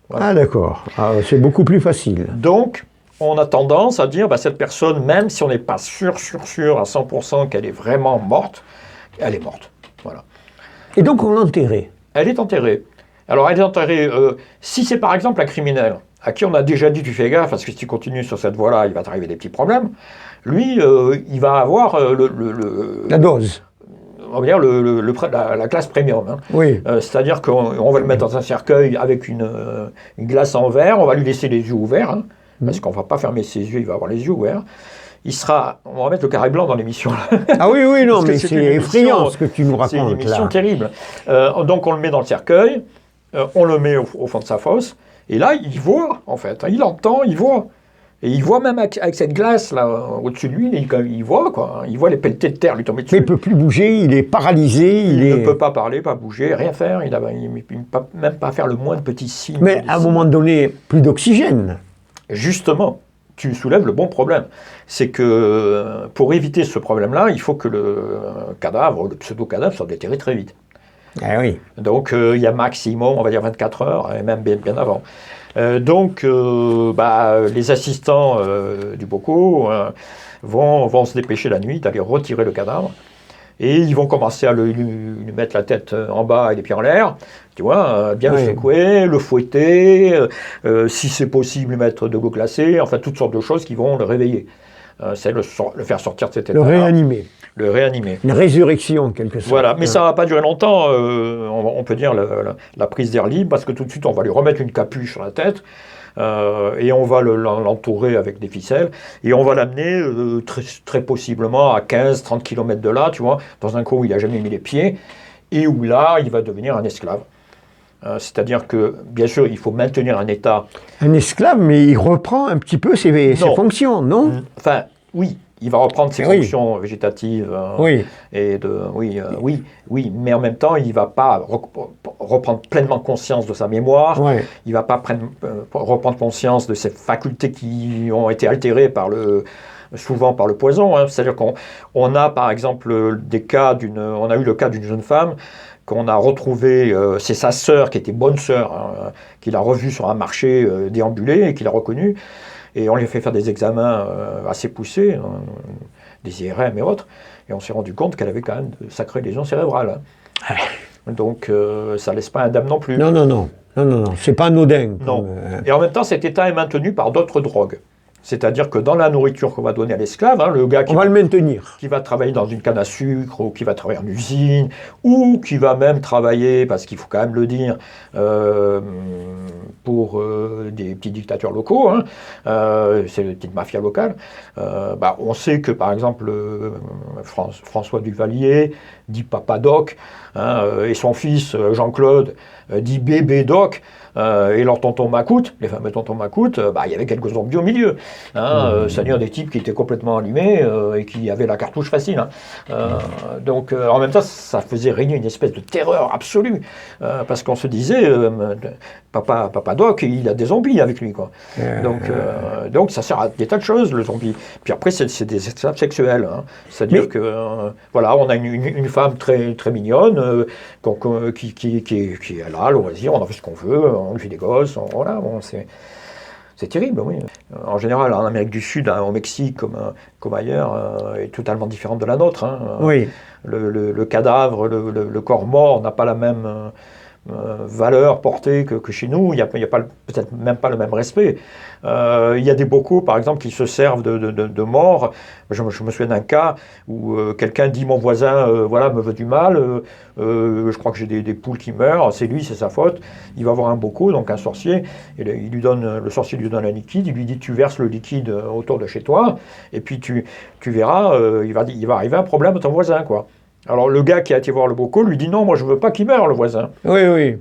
Voilà. Ah d'accord, c'est beaucoup plus facile. Donc, on a tendance à dire, cette personne, même si on n'est pas sûr à 100% qu'elle est vraiment morte, elle est morte. Voilà. Et donc on l'enterrait. Elle est enterrée. Alors elle est enterrée, si c'est par exemple un criminel, à qui on a déjà dit tu fais gaffe, parce que si tu continues sur cette voie-là, il va t'arriver des petits problèmes, lui, il va avoir la dose. On va dire la classe premium. Hein. Oui. C'est-à-dire qu'on va le mettre dans un cercueil avec une glace en verre, on va lui laisser les yeux ouverts, hein, parce qu'on ne va pas fermer ses yeux, il va avoir les yeux ouverts. On va mettre le carré blanc dans l'émission. Ah oui, oui, non, mais c'est effrayant ce que tu nous racontes là. C'est une émission terrible. Donc on le met dans le cercueil, on le met au fond de sa fosse, et là il voit en fait, il entend, il voit. Et il voit même avec cette glace là au-dessus de lui, il voit quoi, il voit les pelletées de terre lui tomber dessus. Mais il ne peut plus bouger, il est paralysé. Il ne peut pas parler, pas bouger, rien faire, il ne peut même pas faire le moindre petit signe. Mais à un moment donné, plus d'oxygène. Justement, tu soulèves le bon problème. C'est que pour éviter ce problème-là, il faut que le cadavre, le pseudo-cadavre, soit déterré très vite. Ah oui. Donc il y a maximum, on va dire 24 heures, et même bien avant. Donc les assistants du Boko vont se dépêcher la nuit d'aller retirer le cadavre. Et ils vont commencer à lui mettre la tête en bas et les pieds en l'air, tu vois, bien le secouer, le fouetter, si c'est possible, lui mettre de l'eau glacée, enfin toutes sortes de choses qui vont le réveiller. C'est le faire sortir de cet état. Le réanimer. Le réanimer. Une résurrection, en quelque sorte. Voilà, mais ça ne va pas durer longtemps, on peut dire la prise d'air libre, parce que tout de suite, on va lui remettre une capuche sur la tête, et on va l'entourer avec des ficelles, et on va l'amener très possiblement à 15-30 km de là, tu vois, dans un coin où il n'a jamais mis les pieds, et où là, il va devenir un esclave. C'est-à-dire que, bien sûr, il faut maintenir un état... Un esclave, mais il reprend un petit peu ses fonctions, non? Enfin, oui, il va reprendre ses fonctions végétatives. Oui, mais en même temps, il ne va pas reprendre pleinement conscience de sa mémoire. Oui. Il ne va pas reprendre conscience de ses facultés qui ont été altérées souvent par le poison. Hein. C'est-à-dire qu'on a, par exemple, on a eu le cas d'une jeune femme qu'on a retrouvé, c'est sa sœur qui était bonne sœur, hein, qu'il a revue sur un marché déambulé et qu'il a reconnue. Et on lui a fait faire des examens assez poussés, des IRM et autres, et on s'est rendu compte qu'elle avait quand même de sacrées lésions cérébrales. Hein. Donc ça ne laisse pas indemne non plus. Non, c'est pas anodin. Non. Et en même temps, cet état est maintenu par d'autres drogues. C'est-à-dire que dans la nourriture qu'on va donner à l'esclave, hein, le gars qui va travailler dans une canne à sucre, ou qui va travailler en usine, ou qui va même travailler, parce qu'il faut quand même le dire, pour des petits dictateurs locaux, hein, c'est une petite mafia locale, on sait que par exemple François Duvalier, dit Papa Doc, hein, et son fils Jean-Claude, dit Bébé Doc, et leur tonton Macoute, les fameux tontons Macoute, il y avait quelques zombies au milieu. Hein, c'est-à-dire des types qui étaient complètement allumés et qui avaient la cartouche facile. Hein. Donc en même temps, ça faisait régner une espèce de terreur absolue, parce qu'on se disait, Papa Doc, il a des zombies avec lui. Quoi. Donc ça sert à des tas de choses, le zombie. Puis après, c'est des esclaves sexuels. Hein. C'est-à-dire que, voilà, on a une femme très, très mignonne, qui est là, à loisir, on en fait ce qu'on veut, on lui fait des gosses, c'est terrible, oui. En général, en Amérique du Sud, au Mexique, comme ailleurs, est totalement différente de la nôtre. Hein. Oui. Le cadavre, le corps mort n'a pas la même valeur portée que chez nous. Il n'y a peut-être même pas le même respect. Il y a des bocaux, par exemple, qui se servent de morts. Je me souviens d'un cas où quelqu'un dit « mon voisin me veut du mal, je crois que j'ai des poules qui meurent, c'est lui, c'est sa faute ». Il va voir un boco, donc un sorcier, et le sorcier lui donne un liquide, il lui dit « tu verses le liquide autour de chez toi, et puis tu verras, il va arriver un problème à ton voisin, quoi ». Alors le gars qui a été voir le boco lui dit « non, moi je veux pas qu'il meure, le voisin ». Oui.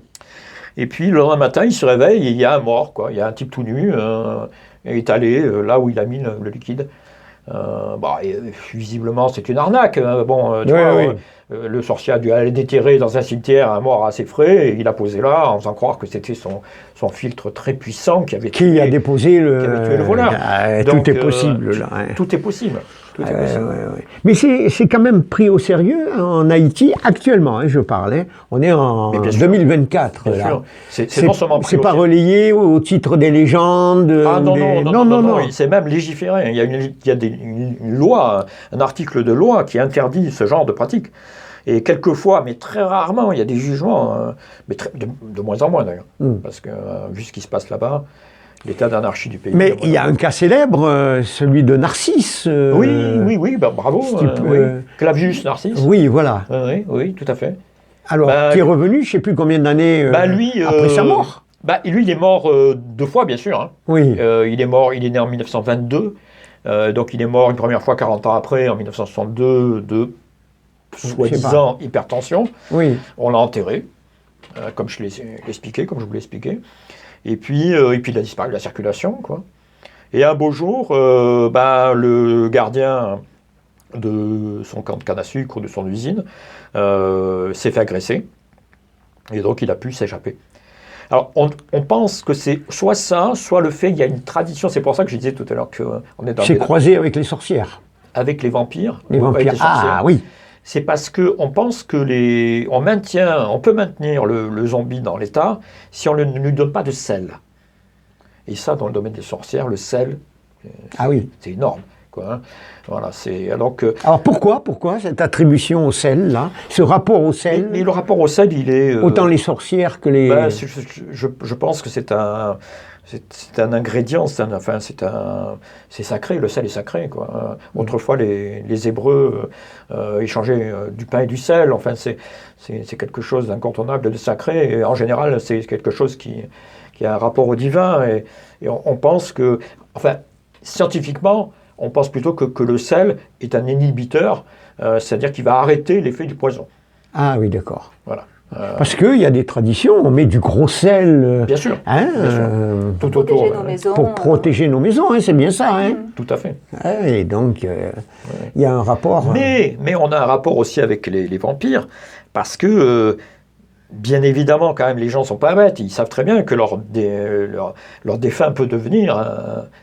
Et puis le lendemain matin, il se réveille et il y a un mort, quoi. Il y a un type tout nu étalé là où il a mis le liquide. Visiblement, c'est une arnaque. Tu vois, le sorcier a dû aller déterrer dans un cimetière un mort assez frais et il a posé là en faisant croire que c'était son filtre très puissant qui a déposé qui avait tué le voleur. Donc, tout est possible là. Tout est possible. Mais c'est quand même pris au sérieux en Haïti actuellement, je parle. On est en 2024. Bien sûr. C'est non seulement pris c'est pas relayé au titre des légendes. Ah non. Il s'est même légiféré. Il y a une loi, un article de loi qui interdit ce genre de pratique. Et quelquefois, mais très rarement, il y a des jugements, mais de moins en moins d'ailleurs, parce que vu ce qui se passe là-bas, l'état d'anarchie du pays. Mais il y a un cas célèbre, celui de Narcisse. Oui, bravo. Clavius Narcisse. Oui, voilà. Oui, tout à fait. Alors, qui est revenu, je ne sais plus combien d'années après sa mort. Lui, il est mort 2 fois, bien sûr. Hein. Oui. Il est né en 1922, donc il est mort une première fois 40 ans après, en 1962, de soi-disant hypertension. Oui. On l'a enterré, comme je vous l'ai expliqué. Et puis il a disparu de la circulation, quoi. Et un beau jour, le gardien de son camp de canne à sucre, de son usine, s'est fait agresser. Et donc, il a pu s'échapper. Alors, on pense que c'est soit ça, soit le fait qu'il y a une tradition. C'est pour ça que je disais tout à l'heure qu'on est dans... C'est croisé avec les sorcières. Avec les vampires. Les vampires, avec les sorcières. oui. C'est parce qu'on pense que on peut maintenir le zombie dans l'état si on ne lui donne pas de sel. Et ça, dans le domaine des sorcières, le sel, c'est énorme. Quoi, hein. Voilà, alors pourquoi cette attribution au sel, là, ce rapport au sel? Mais le rapport au sel, il est... autant les sorcières que les... je pense que c'est un ingrédient, c'est sacré, le sel est sacré, quoi. Autrefois, les Hébreux échangeaient du pain et du sel, enfin, c'est quelque chose d'incontournable, de sacré, et en général, c'est quelque chose qui a un rapport au divin, et on pense que, enfin, scientifiquement, on pense plutôt que le sel est un inhibiteur, c'est-à-dire qu'il va arrêter l'effet du poison. Ah oui, d'accord. Voilà. Parce qu'il y a des traditions, on met du gros sel. Bien sûr. Tout autour. Pour protéger nos maisons, c'est bien ça. Tout à fait. Et donc, il y a un rapport. Mais on a un rapport aussi avec les vampires, parce que, bien évidemment, quand même, les gens ne sont pas bêtes. Ils savent très bien que leur défunt peut devenir,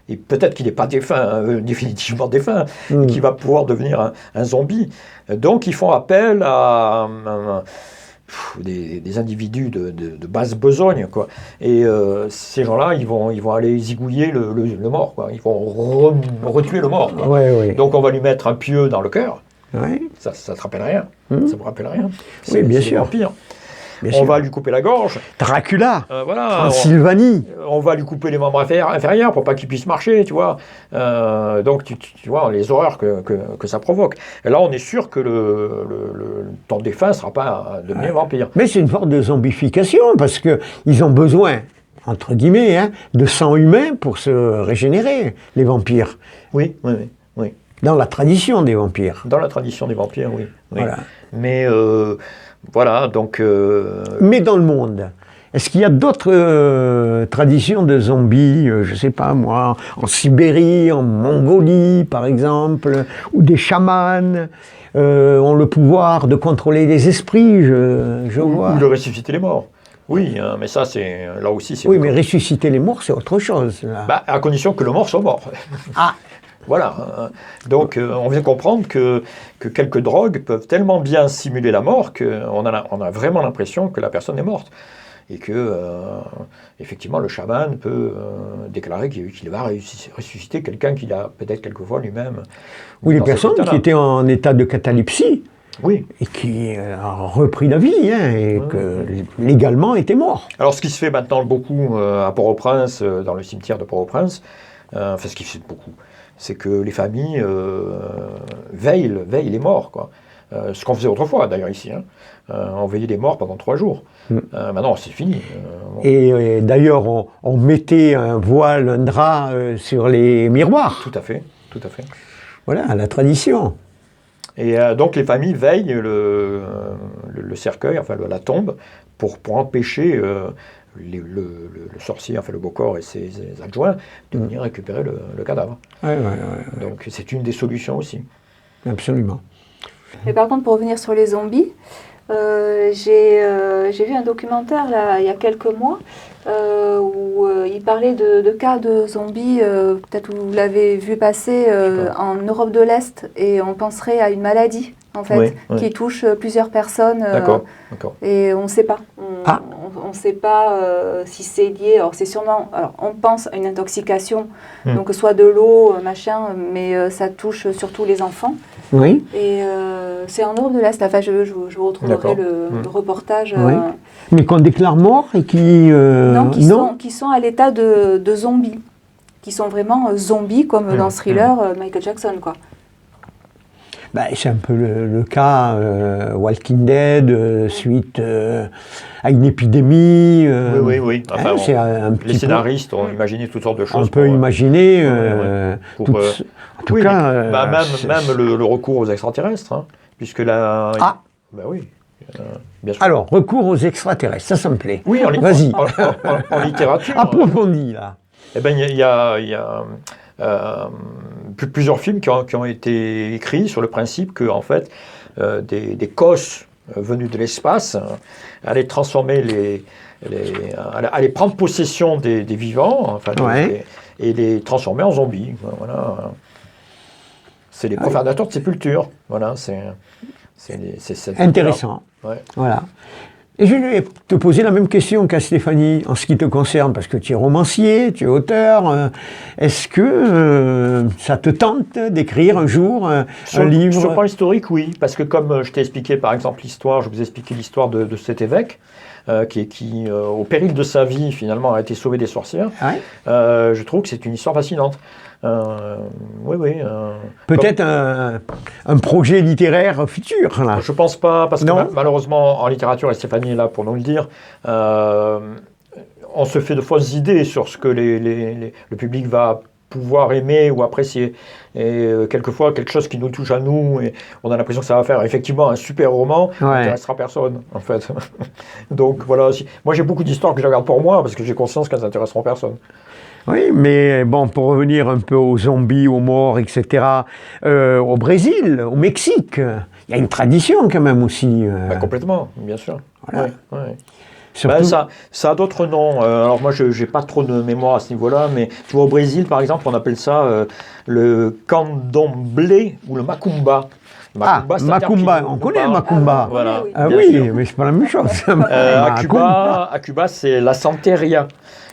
et peut-être qu'il n'est pas défunt, définitivement défunt, qu'il va pouvoir devenir un zombie. Donc, ils font appel à... des individus de basse besogne, quoi. Et ces gens-là, ils vont aller zigouiller le mort, quoi. Ils vont retuer le mort, quoi. Donc on va lui mettre un pieu dans le cœur. Ça ne te rappelle rien. Ça me rappelle rien. Oui, bien sûr. Vampire. On va lui couper la gorge. Dracula, voilà, Sylvanie. On va lui couper les membres inférieurs pour pas qu'il puisse marcher, tu vois. Donc, tu vois les horreurs que ça provoque. Et là, on est sûr que ton défunt ne sera pas devenu vampire. Mais c'est une forme de zombification, parce qu'ils ont besoin, entre guillemets, de sang humain pour se régénérer, les vampires. Oui. Dans la tradition des vampires. Dans la tradition des vampires, oui. Voilà. Mais... voilà, donc... Mais dans le monde, est-ce qu'il y a d'autres traditions de zombies, je ne sais pas moi, en Sibérie, en Mongolie par exemple, où des chamans ont le pouvoir de contrôler les esprits, je vois. Ou de ressusciter les morts. Oui, mais ça, c'est là aussi... Oui, mais ressusciter les morts, c'est autre chose. Là. À condition que le mort soit mort. Ah. Voilà. Donc, on vient comprendre que quelques drogues peuvent tellement bien simuler la mort qu'on a vraiment l'impression que la personne est morte. Et que, effectivement, le chaman peut déclarer qu'il va ressusciter quelqu'un qu'il a peut-être quelquefois lui-même. Oui, les personnes qui étaient en état de catalepsie. Oui. Et qui a repris la vie, et que légalement était mort. Alors, ce qui se fait maintenant beaucoup à Port-au-Prince, dans le cimetière de Port-au-Prince, enfin, ce qui se fait beaucoup, c'est que les familles veillent les morts, quoi. Ce qu'on faisait autrefois, d'ailleurs, ici. On veillait les morts pendant 3 jours. Maintenant, c'est fini. Et d'ailleurs, on mettait un voile, un drap sur les miroirs. Tout à fait. Voilà, la tradition. Et donc, les familles veillent le cercueil, enfin la tombe, pour empêcher le sorcier, enfin le Bokor et ses adjoints, de venir récupérer le cadavre. Ouais. Donc c'est une des solutions aussi. Absolument. Mais par contre, pour revenir sur les zombies, j'ai vu un documentaire là, il y a quelques mois où il parlait de cas de zombies, peut-être vous l'avez vu passer en Europe de l'Est, et on penserait à une maladie en fait, qui touche plusieurs personnes. D'accord. Et on ne sait pas. On ne sait pas si c'est lié. Alors c'est sûrement. Alors on pense à une intoxication, donc soit de l'eau, machin, mais ça touche surtout les enfants. Oui. Et c'est en Europe de l'Est. Enfin, je vous retrouverai le reportage. Oui. Mais qu'on déclare mort et qui. Non, qui sont à l'état de zombies, qui sont vraiment zombies comme dans Thriller, Michael Jackson, quoi. Ben, c'est un peu le cas Walking Dead, suite à une épidémie. Oui. Enfin, c'est un petit les scénaristes ont imaginé toutes sortes de choses. On peut imaginer. En tout cas. Même le recours aux extraterrestres, hein, puisque là. Ben oui. Bien sûr. Alors, recours aux extraterrestres, ça me plaît. Oui, vas-y. En littérature. Approfondis, là. Eh ben, il y a plusieurs films qui ont été écrits sur le principe que, en fait, des cosses venus de l'espace allaient transformer allaient prendre possession des vivants, enfin, et les transformer en zombies. Voilà. C'est les profanateurs de sépulture. Voilà, c'est intéressant. Voilà. Et je vais te poser la même question qu'à Stéphanie, en ce qui te concerne, parce que tu es romancier, tu es auteur. Est-ce que ça te tente d'écrire un jour un livre? Sur le plan historique, oui, parce que comme je t'ai expliqué, par exemple, je vous ai expliqué l'histoire de cet évêque, qui au péril de sa vie, finalement, a été sauvé des sorcières. Je trouve que c'est une histoire fascinante. Peut-être un projet littéraire futur, là. Je pense pas, parce que malheureusement, en littérature, et Stéphanie est là pour nous le dire, on se fait de fausses idées sur ce que le public va pouvoir aimer ou apprécier. Et quelquefois, quelque chose qui nous touche à nous, et on a l'impression que ça va faire effectivement un super roman, qui n'intéressera personne, en fait. Donc voilà, moi j'ai beaucoup d'histoires que je garde pour moi, parce que j'ai conscience qu'elles n'intéresseront personne. Oui, mais bon, pour revenir un peu aux zombies, aux morts, etc., au Brésil, au Mexique, il y a une tradition quand même aussi. Complètement, bien sûr. Voilà. Surtout... ça a d'autres noms. Alors moi, je n'ai pas trop de mémoire à ce niveau-là, mais tu vois, au Brésil, par exemple, on appelle ça le candomblé ou le macumba. Macumba, on connaît Macumba. Voilà, oui, mais c'est pas la même chose. À Cuba, c'est la santeria.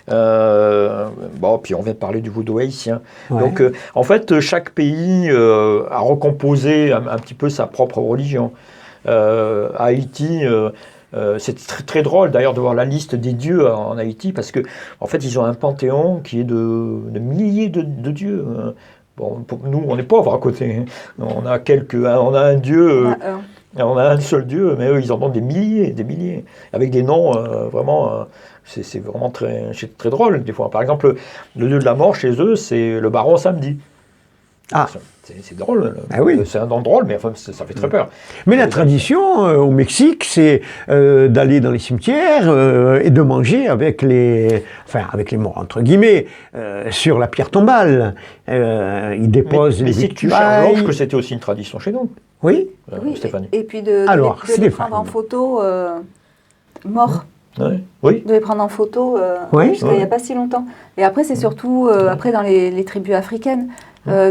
Puis on vient de parler du vaudou haïtien. Donc, en fait, chaque pays a recomposé un petit peu sa propre religion. Haïti, c'est très, très drôle d'ailleurs de voir la liste des dieux en Haïti, parce que en fait, ils ont un panthéon qui est de milliers de dieux. Bon, pour nous, on est pauvres à côté. On a un dieu. On a un seul dieu, mais eux, ils en ont des milliers, avec des noms vraiment. C'est vraiment très drôle des fois. Par exemple, le dieu de la mort chez eux, c'est le baron samedi. C'est drôle. C'est un nom drôle, mais enfin, ça fait très peur. Mais la tradition au Mexique, c'est d'aller dans les cimetières et de manger avec les morts, entre guillemets, sur la pierre tombale. Ils déposent les victuailles. Mais si tu cherches que c'était aussi une tradition chez nous. Oui, Stéphanie. Et puis de les prendre en photo morts. Oui. De les prendre en photo jusqu'à il n'y a pas si longtemps. Et après, c'est surtout après dans les tribus africaines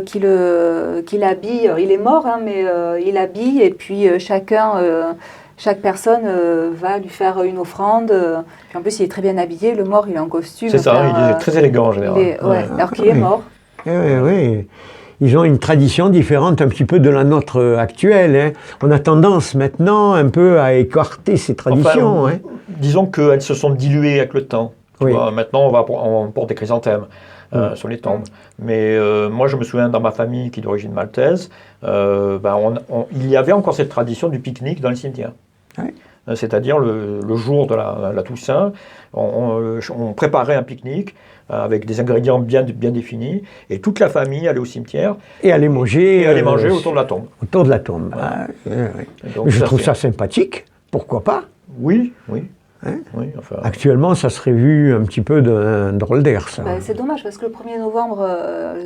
qu'il habille. Il est mort, mais il habille, et puis chaque personne va lui faire une offrande. Puis en plus, il est très bien habillé. Le mort, il est en costume. C'est ça, il est très élégant en général. Alors qu'il est mort. Oui. Ils ont une tradition différente un petit peu de la nôtre actuelle. Hein. On a tendance maintenant un peu à écarter ces traditions. Disons qu'elles se sont diluées avec le temps. Maintenant, on porte des chrysanthèmes sur les tombes. Mais moi, je me souviens dans ma famille, qui est d'origine maltaise, il y avait encore cette tradition du pique-nique dans les cimetières. C'est-à-dire le jour de la Toussaint, on préparait un pique-nique avec des ingrédients bien définis, et toute la famille allait au cimetière et allait manger autour de la tombe. Autour de la tombe. Donc, je trouve ça sympathique. Pourquoi pas? Oui. Hein? Oui, enfin, Actuellement, ça serait vu un petit peu d'un drôle d'air, ça. C'est dommage parce que le 1er novembre,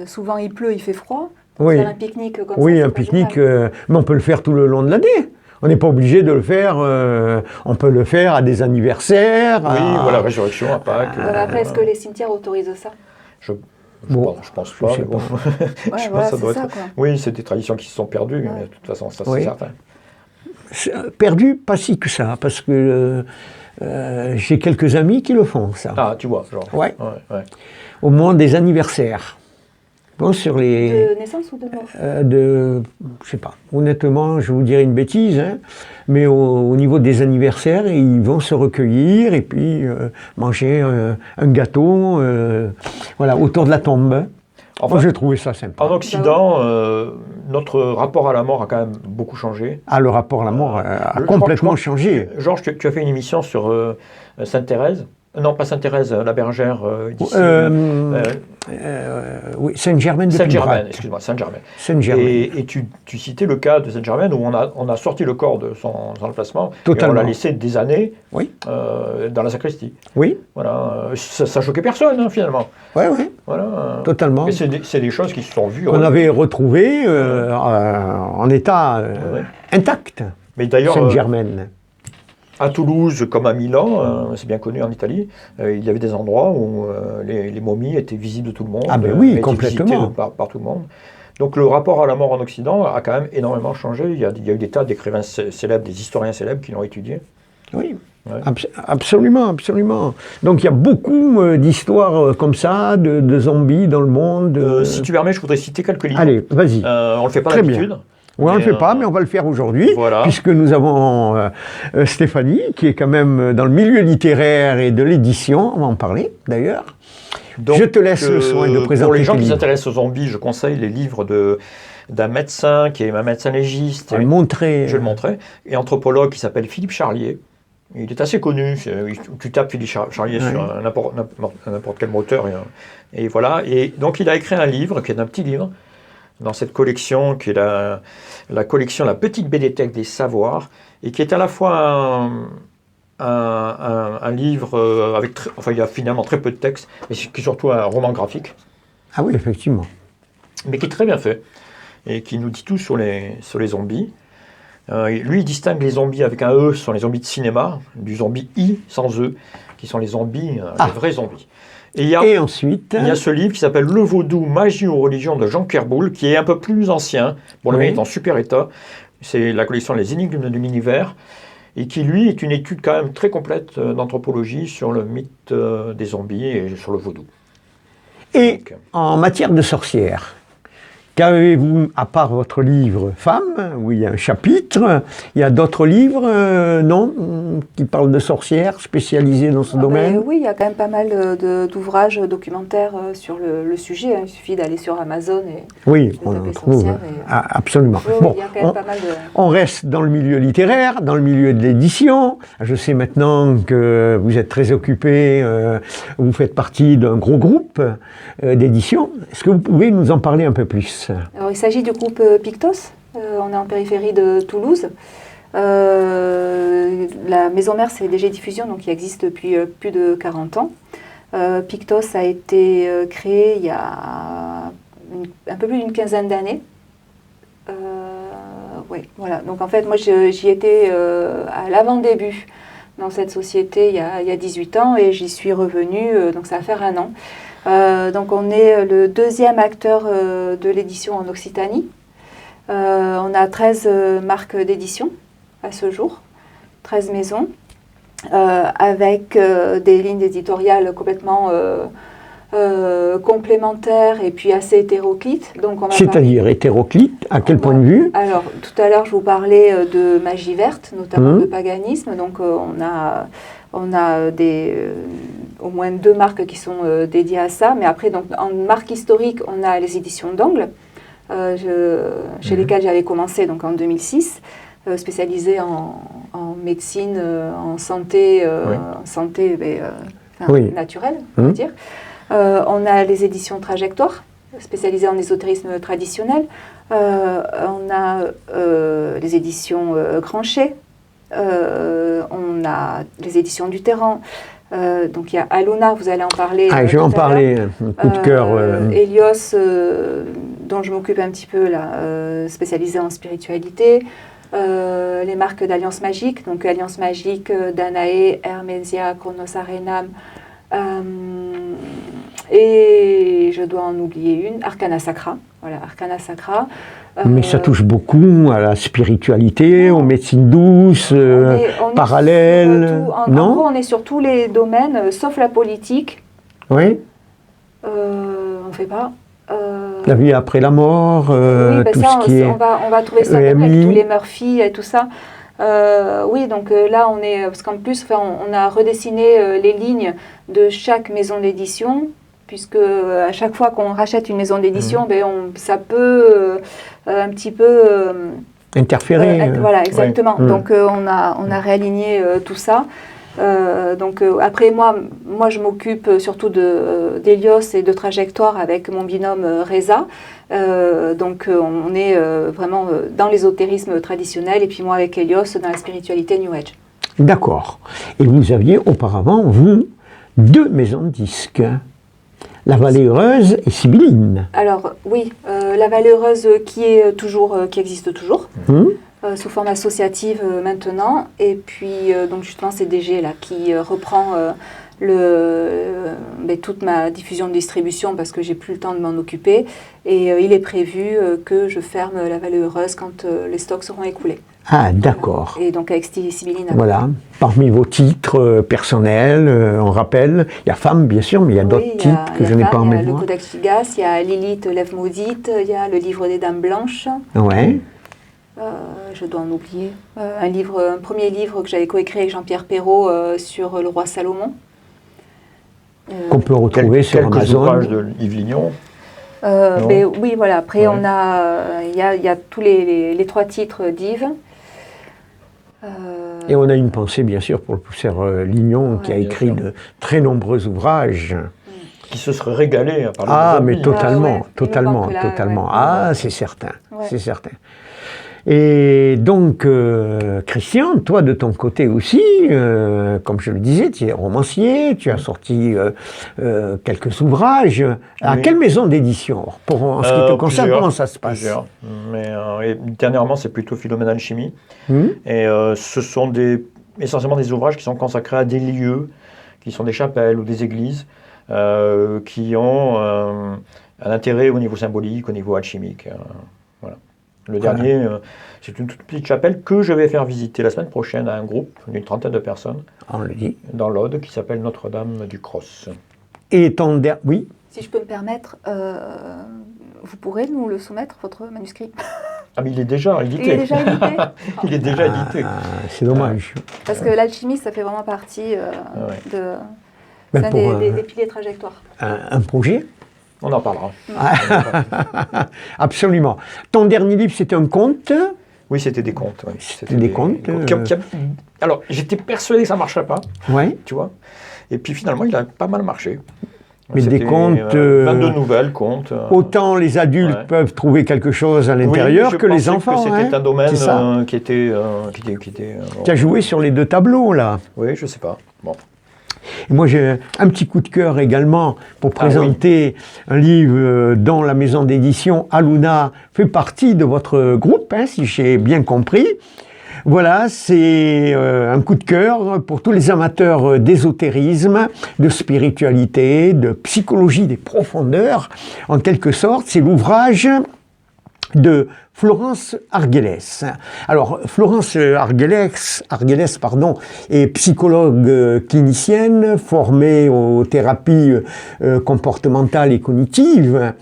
souvent il pleut, il fait froid. Oui. Faire un pique-nique comme ça. Oui, c'est un pas pique-nique, génial. mais on peut le faire tout le long de l'année. On n'est pas obligé de le faire, on peut le faire à des anniversaires. oui, à- voilà, résurrection à Pâques. Après, est-ce que les cimetières autorisent ça? Bon, je pense je pas, sais mais bon. pas. Ouais, Je pense voilà, que ça doit c'est ça, être. quoi. Oui, c'est des traditions qui se sont perdues, Ouais. mais de toute façon, ça Oui. c'est certain. Perdu, pas si que ça, parce que j'ai quelques amis qui le font, ça. Ah, tu vois, genre. Ouais. Ouais. Au moment des anniversaires. Bon, sur les... De naissance ou de mort? Je sais pas. Honnêtement, je vous dirais une bêtise, hein, mais au niveau des anniversaires, ils vont se recueillir et puis manger un gâteau, voilà, autour de la tombe. Enfin, Moi, j'ai trouvé ça sympa. en Occident, notre rapport à la mort a quand même beaucoup changé. Ah, le rapport à la mort a Je complètement crois- changé. Georges, tu as fait une émission sur Sainte-Thérèse. Non, pas Sainte-Thérèse, la bergère d'ici. Oui, Saint-Germain de Sainte-Germaine, Pibrac. excuse-moi, Sainte-Germaine. Saint-Germain. Et tu citais le cas de Sainte-Germaine où on a sorti le corps de son emplacement et Totalement. on l'a laissé des années Oui. dans la sacristie. Oui, Voilà, ça choquait personne hein, finalement. ouais, ouais, Voilà. totalement. Et c'est des choses qui se sont vues. Qu'on avait retrouvé en état Ouais. intact. Mais d'ailleurs, Saint-Germain. à Toulouse comme à Milan, c'est bien connu en Italie, il y avait des endroits où les momies étaient visibles de tout le monde. Ah ben oui, étaient complètement. visitées par tout le monde. Donc le rapport à la mort en Occident a quand même énormément changé. Il y a eu des tas d'écrivains célèbres, des historiens célèbres qui l'ont étudié. Oui, Ouais. absolument, absolument. Donc il y a beaucoup d'histoires comme ça, de zombies dans le monde. Si tu permets, je voudrais citer quelques livres. Allez, vas-y. On le fait pas Très bien. d'habitude. Oui, on ne le mais, fait pas, mais on va le faire aujourd'hui, voilà. puisque nous avons Stéphanie, qui est quand même dans le milieu littéraire et de l'édition, on va en parler d'ailleurs. Donc, Je te laisse le soin de présenter Pour les gens tes qui livres. s'intéressent aux zombies, je conseille les livres d'un médecin qui est un médecin légiste. On va le montrer. Je vais le montrer. Et anthropologue qui s'appelle Philippe Charlier. Il est assez connu. Tu tapes Philippe Charlier Ouais. sur n'importe quel moteur. Et voilà. Et donc, il a écrit un livre qui est un petit livre dans cette collection qui est la collection La Petite Bédéthèque des Savoirs et qui est à la fois un livre avec... Enfin, il y a finalement très peu de texte, mais qui est surtout un roman graphique, Ah oui, effectivement. mais qui est très bien fait et qui nous dit tout sur les zombies. Lui, il distingue les zombies avec un E, ce sont les zombies de cinéma, du zombie I sans E, qui sont les zombies, les vrais zombies. Et Et ensuite, il y a ce livre qui s'appelle Le Vaudou, Magie ou Religion de Jean Kerboul, qui est un peu plus ancien. Bon, le Oui. mien est en super état. C'est la collection Les Énigmes de l'Univers, et qui, lui, est une étude quand même très complète d'anthropologie sur le mythe des zombies et sur le vaudou. et Donc, en matière de sorcières, qu'avez-vous, à part votre livre Femmes, où il y a un chapitre, il y a d'autres livres, non, qui parlent de sorcières, spécialisés dans ce domaine? Oui, il y a quand même pas mal d'ouvrages documentaires sur le sujet. Hein. Il suffit d'aller sur Amazon et Oui, de on taper en trouve, sorcière et- absolument. Oui, Bon, il y a quand même pas mal de... on reste dans le milieu littéraire, dans le milieu de l'édition. Je sais maintenant que vous êtes très occupé, vous faites partie d'un gros groupe d'édition. Est-ce que vous pouvez nous en parler un peu plus? Alors, il s'agit du groupe Pictos. On est en périphérie de Toulouse. La maison mère, c'est DG Diffusion, donc qui existe depuis plus de 40 ans. Pictos a été créé il y a un peu plus d'une quinzaine d'années. Oui, voilà. Donc en fait, moi, j'y étais à l'avant-début dans cette société il y a 18 ans et j'y suis revenue, donc ça va faire 1 an. Donc on est le 2e acteur de l'édition en Occitanie. On a 13 marques d'édition à ce jour, 13 maisons, avec des lignes éditoriales complètement complémentaires et puis assez hétéroclites. Donc on va C'est-à-dire hétéroclite, à quel point de vue? Alors, tout à l'heure, je vous parlais de magie verte, notamment de paganisme. Donc, on a au moins 2 marques qui sont dédiées à ça. Mais après, donc, en marque historique, on a les éditions d'Angle, chez lesquelles j'avais commencé donc, en 2006, spécialisées en médecine, en santé, Oui. naturelle, on va dire. On a les éditions Trajectoire, spécialisées en ésotérisme traditionnel. On a les éditions Granchet, On a les éditions du Terran. Donc il y a Aluna, vous allez en parler. Ah, je vais en parler, un coup de cœur. Hélios, dont je m'occupe un petit peu là, spécialisée en spiritualité. Les marques d'Alliance Magique, donc Alliance Magique, Danae, Hermesia, Chronos Arenam, et je dois en oublier une, Arcana Sacra. Voilà, Arcana Sacra. Mais ça touche beaucoup à la spiritualité, aux médecines douces, parallèles. En gros, on est sur tous les domaines, sauf la politique. Oui. On ne fait pas. La vie après la mort, oui, tout ça, ce qui est... On va trouver ça avec tous les Murphy et tout ça. Oui, donc là, on est... Parce qu'en plus, on a redessiné les lignes de chaque maison d'édition, puisque à chaque fois qu'on rachète une maison d'édition, ça peut un petit peu... interférer. Voilà, exactement. Oui. Donc on a réaligné tout ça. Après, moi, je m'occupe surtout d'Hélios et de trajectoire avec mon binôme Reza. On est vraiment dans l'ésotérisme traditionnel et puis moi avec Hélios dans la spiritualité New Age. D'accord. Et vous aviez auparavant, vous, 2 maisons de disques. La Vallée Heureuse et Sibylline. Alors oui, la Vallée Heureuse qui existe toujours. Sous forme associative maintenant, et puis donc justement c'est DG là qui reprend toute ma diffusion de distribution parce que j'ai plus le temps de m'en occuper, et il est prévu que je ferme la Vallée Heureuse quand les stocks seront écoulés. Ah, d'accord. Voilà. Et donc avec Sibylline. Voilà, parmi vos titres personnels, on rappelle, il y a Femmes bien sûr, mais il y a d'autres titres que je n'ai pas en mémoire. Il y a le Codex Figas, il y a Lilith, Lève Maudite, il y a le Livre des Dames Blanches. Ouais. Je dois en oublier. Un premier livre que j'avais coécrit avec Jean-Pierre Perrault sur le roi Salomon. Qu'on peut retrouver sur quelques Amazon. ouvrages de Yves Lignon. Oui, voilà. Après, il y a tous les 3 titres d'Yves. Et on a une pensée, bien sûr, pour le professeur Lignon, qui a écrit de très nombreux ouvrages. Qui se serait régalé à parler Ah, de mais zombies. totalement. Ah, c'est certain, c'est certain. Et donc, Christian, toi de ton côté aussi, comme je le disais, tu es romancier, tu as sorti quelques ouvrages. À quelle maison d'édition? En ce qui te concerne, comment ça se passe? Mais dernièrement, c'est plutôt Philomène Alchimie. Et ce sont essentiellement des ouvrages qui sont consacrés à des lieux, qui sont des chapelles ou des églises, qui ont un intérêt au niveau symbolique, au niveau alchimique. Voilà. Le dernier, c'est une toute petite chapelle que je vais faire visiter la semaine prochaine à un groupe d'une 30aine de personnes. On le dit. Dans l'Aude, qui s'appelle Notre-Dame du Cross. Et ton dernier... Oui. Si je peux me permettre, vous pourrez nous le soumettre, votre manuscrit? Ah, mais il est déjà édité. Il est déjà édité. Il est déjà édité. C'est dommage. Parce que l'alchimie, ça fait vraiment partie Ben des piliers trajectoires. Un projet? On en parlera. Absolument. Ton dernier livre, c'était un conte? Oui, c'était des contes. Ouais. C'était des contes. Alors, j'étais persuadé que ça ne marcherait pas. Ouais. Tu vois. Et puis finalement, il a pas mal marché. Mais des contes... 22 nouvelles, contes. Autant les adultes peuvent trouver quelque chose à l'intérieur que les enfants. Que c'était un domaine qui était... Tu as joué sur les 2 tableaux, là. Oui, je sais pas. Bon. Et moi, j'ai un petit coup de cœur également pour présenter un livre dont la maison d'édition Aluna fait partie de votre groupe, si j'ai bien compris. Voilà, c'est un coup de cœur pour tous les amateurs d'ésotérisme, de spiritualité, de psychologie des profondeurs. En quelque sorte, c'est l'ouvrage de Florence Argelès. Alors, Florence Argelès, est psychologue clinicienne, formée aux thérapies comportementales et cognitives,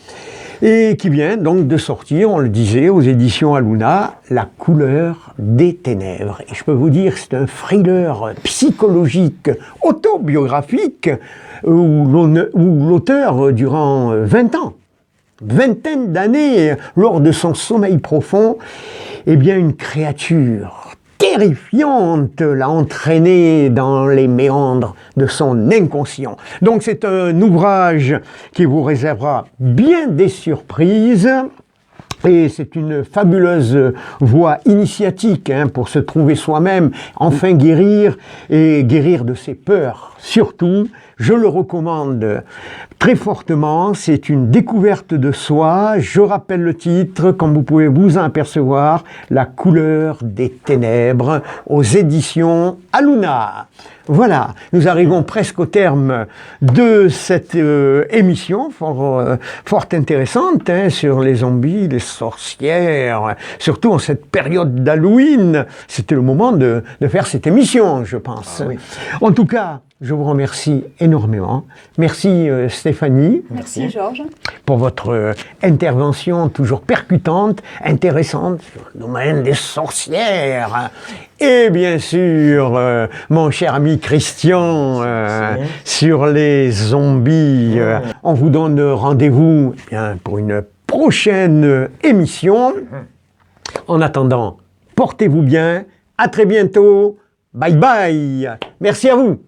et qui vient donc de sortir, on le disait, aux éditions Aluna, La couleur des ténèbres. Et je peux vous dire que c'est un thriller psychologique, autobiographique, où l'auteur, durant 20 ans, vingtaine d'années, lors de son sommeil profond, eh bien une créature terrifiante l'a entraîné dans les méandres de son inconscient. Donc c'est un ouvrage qui vous réservera bien des surprises. Et c'est une fabuleuse voie initiatique pour se trouver soi-même, enfin guérir et guérir de ses peurs. Surtout, je le recommande très fortement, c'est une découverte de soi. Je rappelle le titre, comme vous pouvez vous en apercevoir, La couleur des ténèbres, aux éditions Aluna. Voilà, nous arrivons presque au terme de cette émission fort intéressante sur les zombies, les sorcières, surtout en cette période d'Halloween. C'était le moment de faire cette émission, je pense. Ah oui. En tout cas, je vous remercie énormément. Merci Stéphanie. Merci Georges. Pour votre intervention toujours percutante, intéressante sur le domaine des sorcières. Et bien sûr, mon cher ami Christian, sur les zombies. On vous donne rendez-vous pour une prochaine émission. En attendant, portez-vous bien. À très bientôt. Bye bye. Merci à vous.